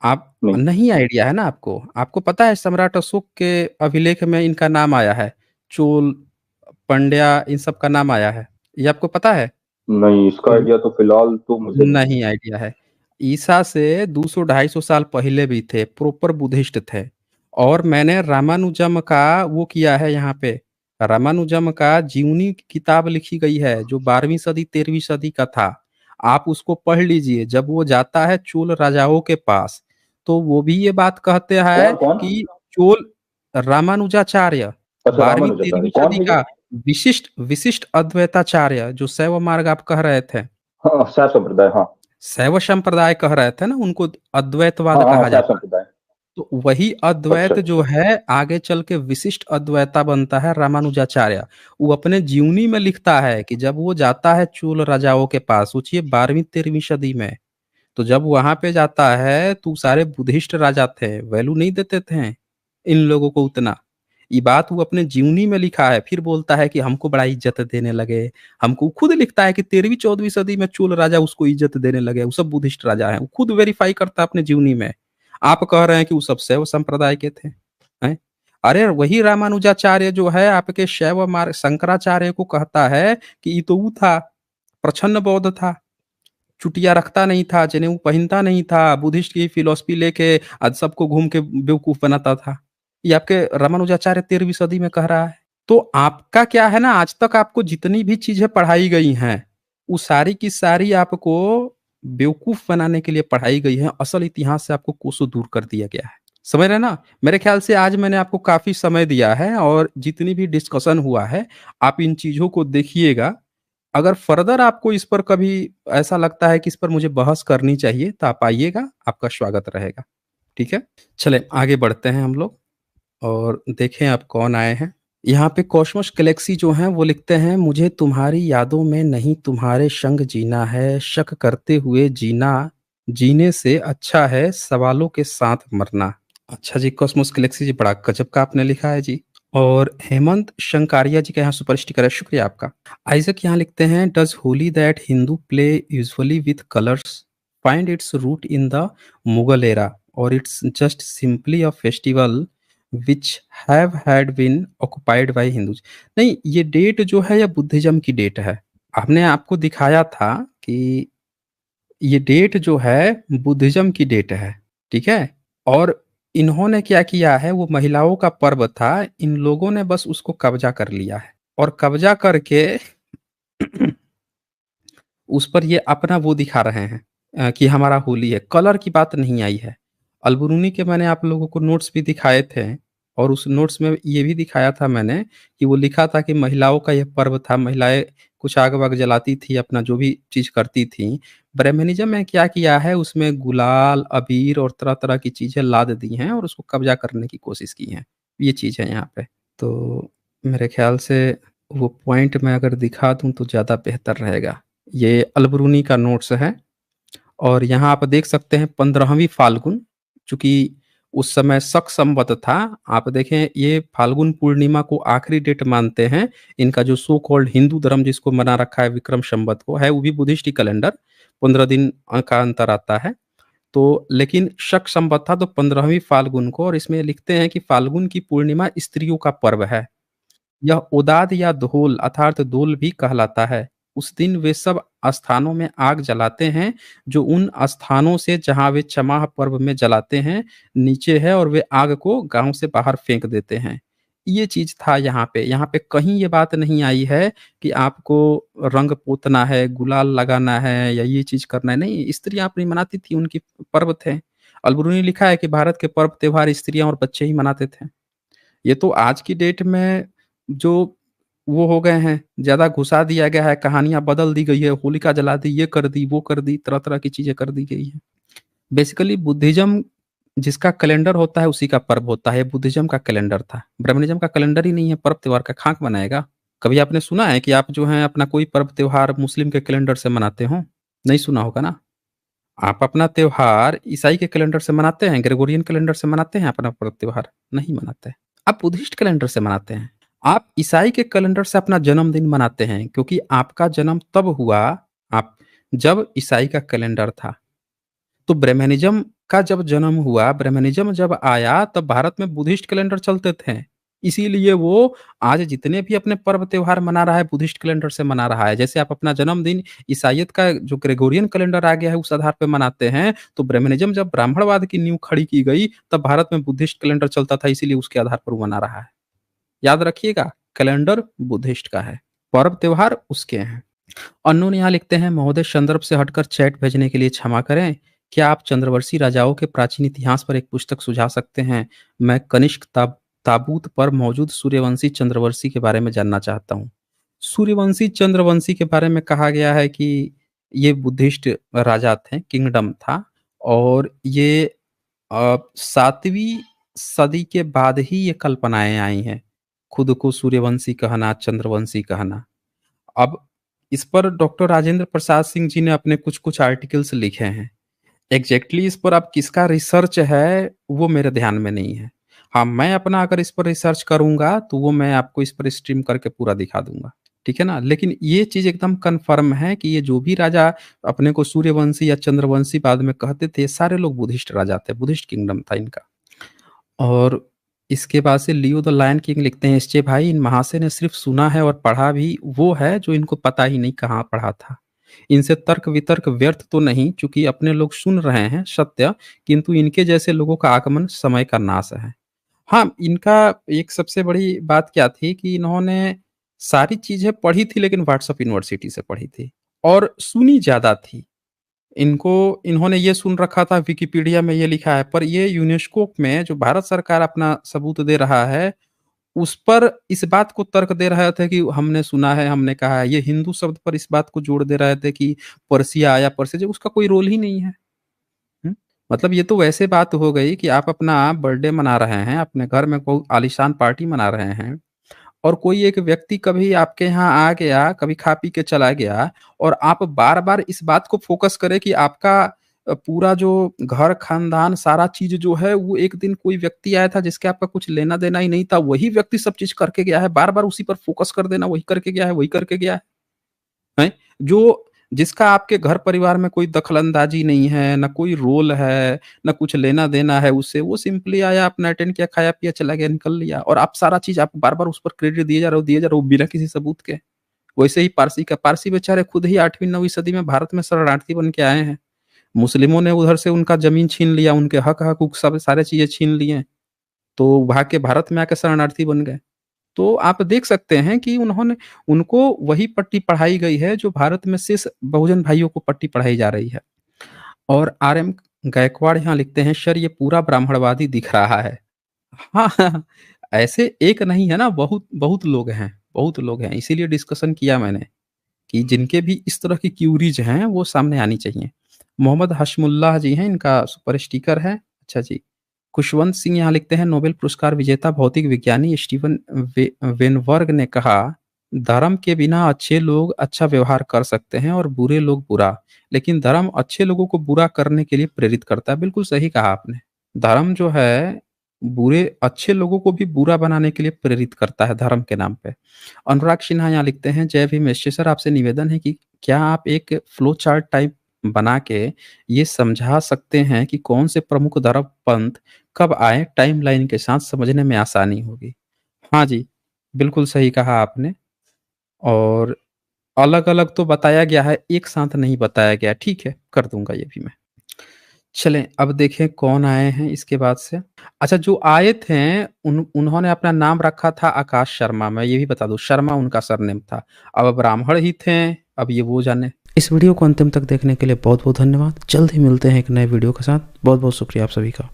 आप नहीं नहीं आइडिया है ना आपको? आपको पता है सम्राट अशोक के अभिलेख में इनका नाम आया है। चोल, पंड्या इन सब का नाम आया है। ये आपको पता है? नहीं इसका आइडिया तो फिलहाल तो मुझे नहीं है। नहीं आइडिया है। ईसा से 200 250 साल पहले भी थे, प्रॉपर बुद्धिस्ट थे। और मैंने रामानुजम का वो किया है यहाँ पे, रामानुजम का जीवनी किताब लिखी गई है जो 12वीं सदी 13वीं सदी का था। आप उसको पढ़ लीजिए। जब वो जाता है चोल राजाओं के पास, तो वो भी ये बात कहते हैं कौन कौन? कि चोल रामानुजाचार्य अच्छा, 12वीं रामानुजाचार्य 13वीं कौन सदी है ये? का विशिष्ट विशिष्ट अद्वैताचार्य, जो शैव मार्ग आप कह रहे थे, हाँ, शैव संप्रदाय, हाँ। शैव संप्रदाय कह रहे थे ना, उनको हाँ अद्वैतवाद हाँ, कहा शैव जाता है। संप्रदाय। तो वही अच्छा अद्वैत जो अच्छा। है आगे चल के विशिष्ट अद्वैता बनता है रामानुजाचार्य। वो अपने जीवनी में लिखता है कि जब वो जाता है चोल राजाओं के पास, सोचिए 12वीं 13वीं सदी में, तो जब वहां पे जाता है तो सारे बुद्धिस्ट राजा थे, वैल्यू नहीं देते थे इन लोगों को उतना। ये बात वो अपने जीवनी में लिखा है। फिर बोलता है कि हमको बड़ा इज्जत देने लगे, हमको खुद लिखता है कि 13वीं 14वीं सदी में चोल राजा उसको इज्जत देने लगे, वो सब बुद्धिस्ट राजा हैं, वो खुद वेरीफाई करता है अपने जीवनी में। आप कह रहे हैं कि वो सब शैव संप्रदाय के थे, हैं? अरे वही रामानुजाचार्य जो है आपके शैव मार्ग शंकराचार्य को कहता है कि ये तो वो था, प्रछन्न बौद्ध था, चुटिया रखता नहीं था, जनेऊ पहनता नहीं था, बुद्धिस्ट की फिलॉसफी लेके आज सबको घूम के बेवकूफ बनाता था। ये आपके रामानुजाचार्य 13वीं सदी में कह रहा है। तो आपका क्या है ना, आज तक आपको जितनी भी चीजें पढ़ाई गई हैं, वो सारी की सारी आपको बेवकूफ बनाने के लिए पढ़ाई गई है। असल इतिहास से आपको कोसों दूर कर दिया गया है। समझ रहे हैं ना? मेरे ख्याल से आज मैंने आपको काफी समय दिया है और जितनी भी डिस्कशन हुआ है, आप इन चीजों को देखिएगा। अगर फर्दर आपको इस पर कभी ऐसा लगता है कि इस पर मुझे बहस करनी चाहिए, तो आप आइएगा, आपका स्वागत रहेगा। ठीक है? चलें आगे बढ़ते हैं हम लोग और देखें अब कौन आए हैं। यहाँ पे कॉस्मोस गैलेक्सी जो हैं वो लिखते हैं, मुझे तुम्हारी यादों में नहीं तुम्हारे संग जीना है, शक करते हुए जीना जीने से अच्छा है सवालों के साथ मरना। अच्छा जी, कॉस्मोस गैलेक्सी जी, बड़ा गजब का आपने लिखा है जी। और हेमंत शंकारिया जी का यहाँ सुपर स्टिकर है, शुक्रिया आपका। आइजक यहाँ लिखते हैं, does Holi that Hindu play usually with colours find its root in the Mughal era और it's just simply a festival which have had been occupied by Hindus. नहीं, ये डेट जो है ये बुद्धिज्म की डेट है। हमने आपको दिखाया था कि ये डेट जो है बुद्धिज्म की डेट है, ठीक है? और इन्होंने क्या किया है, वो महिलाओं का पर्व था, इन लोगों ने बस उसको कब्जा कर लिया है और कब्जा करके उस पर ये अपना वो दिखा रहे हैं कि हमारा होली है। कलर की बात नहीं आई है। अलबरूनी के मैंने आप लोगों को नोट्स भी दिखाए थे और उस नोट्स में ये भी दिखाया था मैंने कि वो लिखा था कि महिलाओं का यह पर्व था, महिलाएँ कुछ आग-वाग जलाती थी, अपना जो भी चीज़ करती थीं। ब्राह्मणिज़्म में क्या किया है, उसमें गुलाल, अबीर और तरह-तरह की चीज़ें लाद दी हैं और उसको कब्ज़ा करने की कोशिश की है। ये चीज़ है यहाँ पे। तो मेरे ख़्याल से वो पॉइंट मैं अगर दिखा दूँ तो ज़्यादा बेहतर रहेगा। ये अलबरूनी का नोट्स है और यहाँ आप देख सकते हैं 15वीं फाल्गुन, चूँकि उस समय शक संवत था। आप देखें ये फाल्गुन पूर्णिमा को आखिरी डेट मानते हैं। इनका जो सो कॉल्ड हिंदू धर्म जिसको मना रखा है विक्रम संवत को है, वो भी बुद्धिस्ट ही कैलेंडर, 15 दिन का अंतर आता है। तो लेकिन शक संवत था तो 15वीं फाल्गुन को, और इसमें लिखते हैं कि फाल्गुन की पूर्णिमा स्त्रियों का पर्व है। यह उदाद या धोल अर्थात दोल भी कहलाता है। उस दिन वे सब स्थानों में आग जलाते हैं, जो उन स्थानों से जहाँ वे चमाह पर्व में जलाते हैं, नीचे है और वे आग को गाँव से बाहर फेंक देते हैं। ये चीज़ था यहाँ पे। यहाँ पे कहीं ये बात नहीं आई है कि आपको रंग पोतना है, गुलाल लगाना है या ये चीज़ करना है। नहीं, स्त्रियाँ अपनी मनाती थी, उनकी पर्व थे। अलबरूनी लिखा है कि भारत के पर्व त्योहार स्त्रियाँ और बच्चे ही मनाते थे। ये तो आज की डेट में जो वो हो गए हैं, ज़्यादा घुसा दिया गया है, कहानियाँ बदल दी गई है, होलिका जला दी, ये कर दी, वो कर दी, तरह-तरह की चीज़ें कर दी गई हैं। बेसिकली बुद्धिज़्म जिसका कैलेंडर होता है, उसी का पर्व होता है, बुद्धिज़्म का कैलेंडर था। ब्राह्मणिज़्म का कैलेंडर ही नहीं है, पर्व-त्योहार का खाक बनाएगा। कभी आपने सुना है कि आप जो हैं अपना कोई पर्व-त्योहार मुस्लिम के कैलेंडर से मनाते हों? नहीं सुना होगा ना? आप अपना त्योहार ईसाई के कैलेंडर से मनाते हैं, ग्रेगोरियन कैलेंडर से मनाते हैं अपना पर्व त्योहार? नहीं मनाते। आप बुद्धिस्ट कैलेंडर से मनाते हैं। आप ईसाई के कैलेंडर से अपना जन्मदिन मनाते हैं क्योंकि आपका जन्म तब हुआ आप जब ईसाई का कैलेंडर था। तो ब्राह्मणिज़्म का जब जन्म हुआ, ब्राह्मणिज़्म जब आया तब भारत में बुद्धिस्ट कैलेंडर चलते थे। इसीलिए वो आज जितने भी अपने पर्व त्योहार मना रहा है बुद्धिस्ट कैलेंडर से मना रहा है। जैसे आप अपना जन्मदिन ईसाइयत का जो ग्रेगोरियन कैलेंडर आ गया है उस आधार पे मनाते हैं, तो ब्राह्मणिज़्म जब ब्राह्मणवाद की नींव खड़ी की गई तब भारत में बुद्धिस्ट कैलेंडर चलता था, इसीलिए उसके आधार पर वो मना रहा है। याद रखिएगा, कैलेंडर बुद्धिस्ट का है, पर्व त्योहार उसके हैं। अन्नू यहाँ लिखते हैं, महोदय संदर्भ से हटकर चैट भेजने के लिए क्षमा करें। क्या आप चंद्रवंशी राजाओं के प्राचीन इतिहास पर एक पुस्तक सुझा सकते हैं? मैं कनिष्क ताबूत पर मौजूद सूर्यवंशी चंद्रवंशी के बारे में जानना चाहता हूँ। सूर्यवंशी चंद्रवंशी के बारे में कहा गया है कि ये बुद्धिस्ट राजा थे, किंगडम था, और ये 7वीं सदी के बाद ही ये कल्पनाएं आई हैं, खुद को सूर्यवंशी कहना, चंद्रवंशी कहना। अब इस पर डॉक्टर राजेंद्र प्रसाद सिंह जी ने अपने कुछ-कुछ आर्टिकल्स लिखे हैं। एग्ज़ैक्टली इस पर अब किसका रिसर्च है, वो मेरे ध्यान में नहीं है। हाँ, मैं अपना अगर इस पर रिसर्च करूँगा, तो वो मैं आपको इस पर स्ट्रीम करके पूरा दिखा दूँगा। ठीक है ना? लेकिन ये चीज़ एकदम कन्फर्म है कि ये जो भी राजा अपने को सूर्यवंशी या चंद्रवंशी बाद में कहते थे, सारे लोग बुद्धिस्ट राजा थे, बुद्धिस्ट किंगडम था इनका। और इसके बाद से लियो द लायन किंग लिखते हैं, एसजे भाई इन महाशय ने सिर्फ सुना है और पढ़ा भी वो है जो इनको पता ही नहीं कहाँ पढ़ा था। इनसे तर्क वितर्क व्यर्थ तो नहीं, चूंकि अपने लोग सुन रहे हैं सत्य, किंतु इनके जैसे लोगों का आगमन समय का नाश है। हाँ, इनका एक सबसे बड़ी बात क्या थी कि इन्होंने सारी चीजें पढ़ी थी लेकिन व्हाट्सएप यूनिवर्सिटी से पढ़ी थी और सुनी ज्यादा थी। इनको इन्होंने ये सुन रखा था विकिपीडिया में ये लिखा है, पर ये यूनेस्को में जो भारत सरकार अपना सबूत दे रहा है, उस पर इस बात को तर्क दे रहे थे कि हमने सुना है, हमने कहा है। ये हिंदू शब्द पर इस बात को जोड़ दे रहे थे कि पर्सिया आया, पर्सिया जो उसका कोई रोल ही नहीं है। हुँ? मतलब ये तो वैसे बात हो गई कि आप अपना बर्थडे मना रहे हैं, अपने घर में कोई आलीशान पार्टी मना रहे हैं और कोई एक व्यक्ति कभी आपके यहाँ आ गया, कभी खा पी के चला गया और आप बार-बार इस बात को फ़ोकस करें कि आपका पूरा जो घर, खानदान, सारा चीज़ जो है वो एक दिन कोई व्यक्ति आया था जिसके आपका कुछ लेना-देना ही नहीं था, वही व्यक्ति सब चीज़ करके गया है, बार-बार उसी पर फ़ोकस कर देना, वही करके गया है, वही करके गया है। हैं? जो जिसका आपके घर परिवार में कोई दखल-अंदाज़ी नहीं है, ना कोई रोल है, ना कुछ लेना-देना है उससे, वो सिंपली आया, अपना अटेंड किया, खाया-पिया, चला गया, निकल लिया और आप सारा चीज़ आप बार-बार उस पर क्रेडिट दिए जा रहे हो, दिए जा रहे हो बिना किसी सबूत के। वैसे ही पारसी बेचारे खुद ही 8वीं-9वीं सदी में भारत में शरणार्थी बन के आए हैं। मुस्लिमों ने उधर से उनका ज़मीन छीन लिया, उनके हक-हकूक सब सारी चीज़ें छीन लिए, तो भाग के भारत में आके शरणार्थी बन गए। तो आप देख सकते हैं कि उन्होंने उनको वही पट्टी पढ़ाई गई है जो भारत में शेष बहुजन भाइयों को पट्टी पढ़ाई जा रही है। और आरएम गायकवाड़ यहाँ लिखते हैं, सर ये पूरा ब्राह्मणवादी दिख रहा है। हाँ, हाँ, हाँ, ऐसे एक नहीं है ना, बहुत बहुत लोग हैं, बहुत लोग हैं। इसीलिए डिस्कशन किया मैंने कि जिनके भी इस तरह की क्यूरीज हैं वो सामने आनी चाहिए। मोहम्मद हशमुल्लाह जी हैं, इनका सुपर स्टिकर है। अच्छा जी। खुशवंत सिंह यहाँ लिखते हैं, नोबेल पुरस्कार विजेता भौतिक विज्ञानी स्टीवन वेनबर्ग ने कहा, धर्म के बिना अच्छे लोग अच्छा व्यवहार कर सकते हैं और बुरे लोग बुरा, लेकिन धर्म अच्छे लोगों को बुरा करने के लिए प्रेरित करता है। बिल्कुल सही कहा आपने। धर्म जो है बुरे अच्छे लोगों को भी बुरा बनाने के लिए प्रेरित करता है धर्म के नाम पे। अनुराग सिन्हा यहाँ लिखते हैं, जय भीम एसचे सर, आपसे निवेदन है कि क्या आप एक फ्लो चार्ट टाइप बना के ये समझा सकते हैं कि कौन से प्रमुख धर्म पंथ कब आए, टाइमलाइन के साथ समझने में आसानी होगी। हाँ जी, बिल्कुल सही कहा आपने। और अलग-अलग तो बताया गया है, एक साथ नहीं बताया गया। ठीक है, कर दूँगा ये भी मैं। चलें, अब देखें कौन आए हैं इसके बाद से। अच्छा, जो आए थे उन्होंने अपना नाम रखा था आकाश शर्मा, मैं ये भी बता दूँ, शर्मा उनका सरनेम था। अब ब्राह्मण ही थे, अब ये वो जाने। इस वीडियो को अंतिम तक देखने के लिए बहुत-बहुत धन्यवाद। जल्द ही मिलते हैं एक नए वीडियो के साथ। बहुत-बहुत शुक्रिया आप सभी का।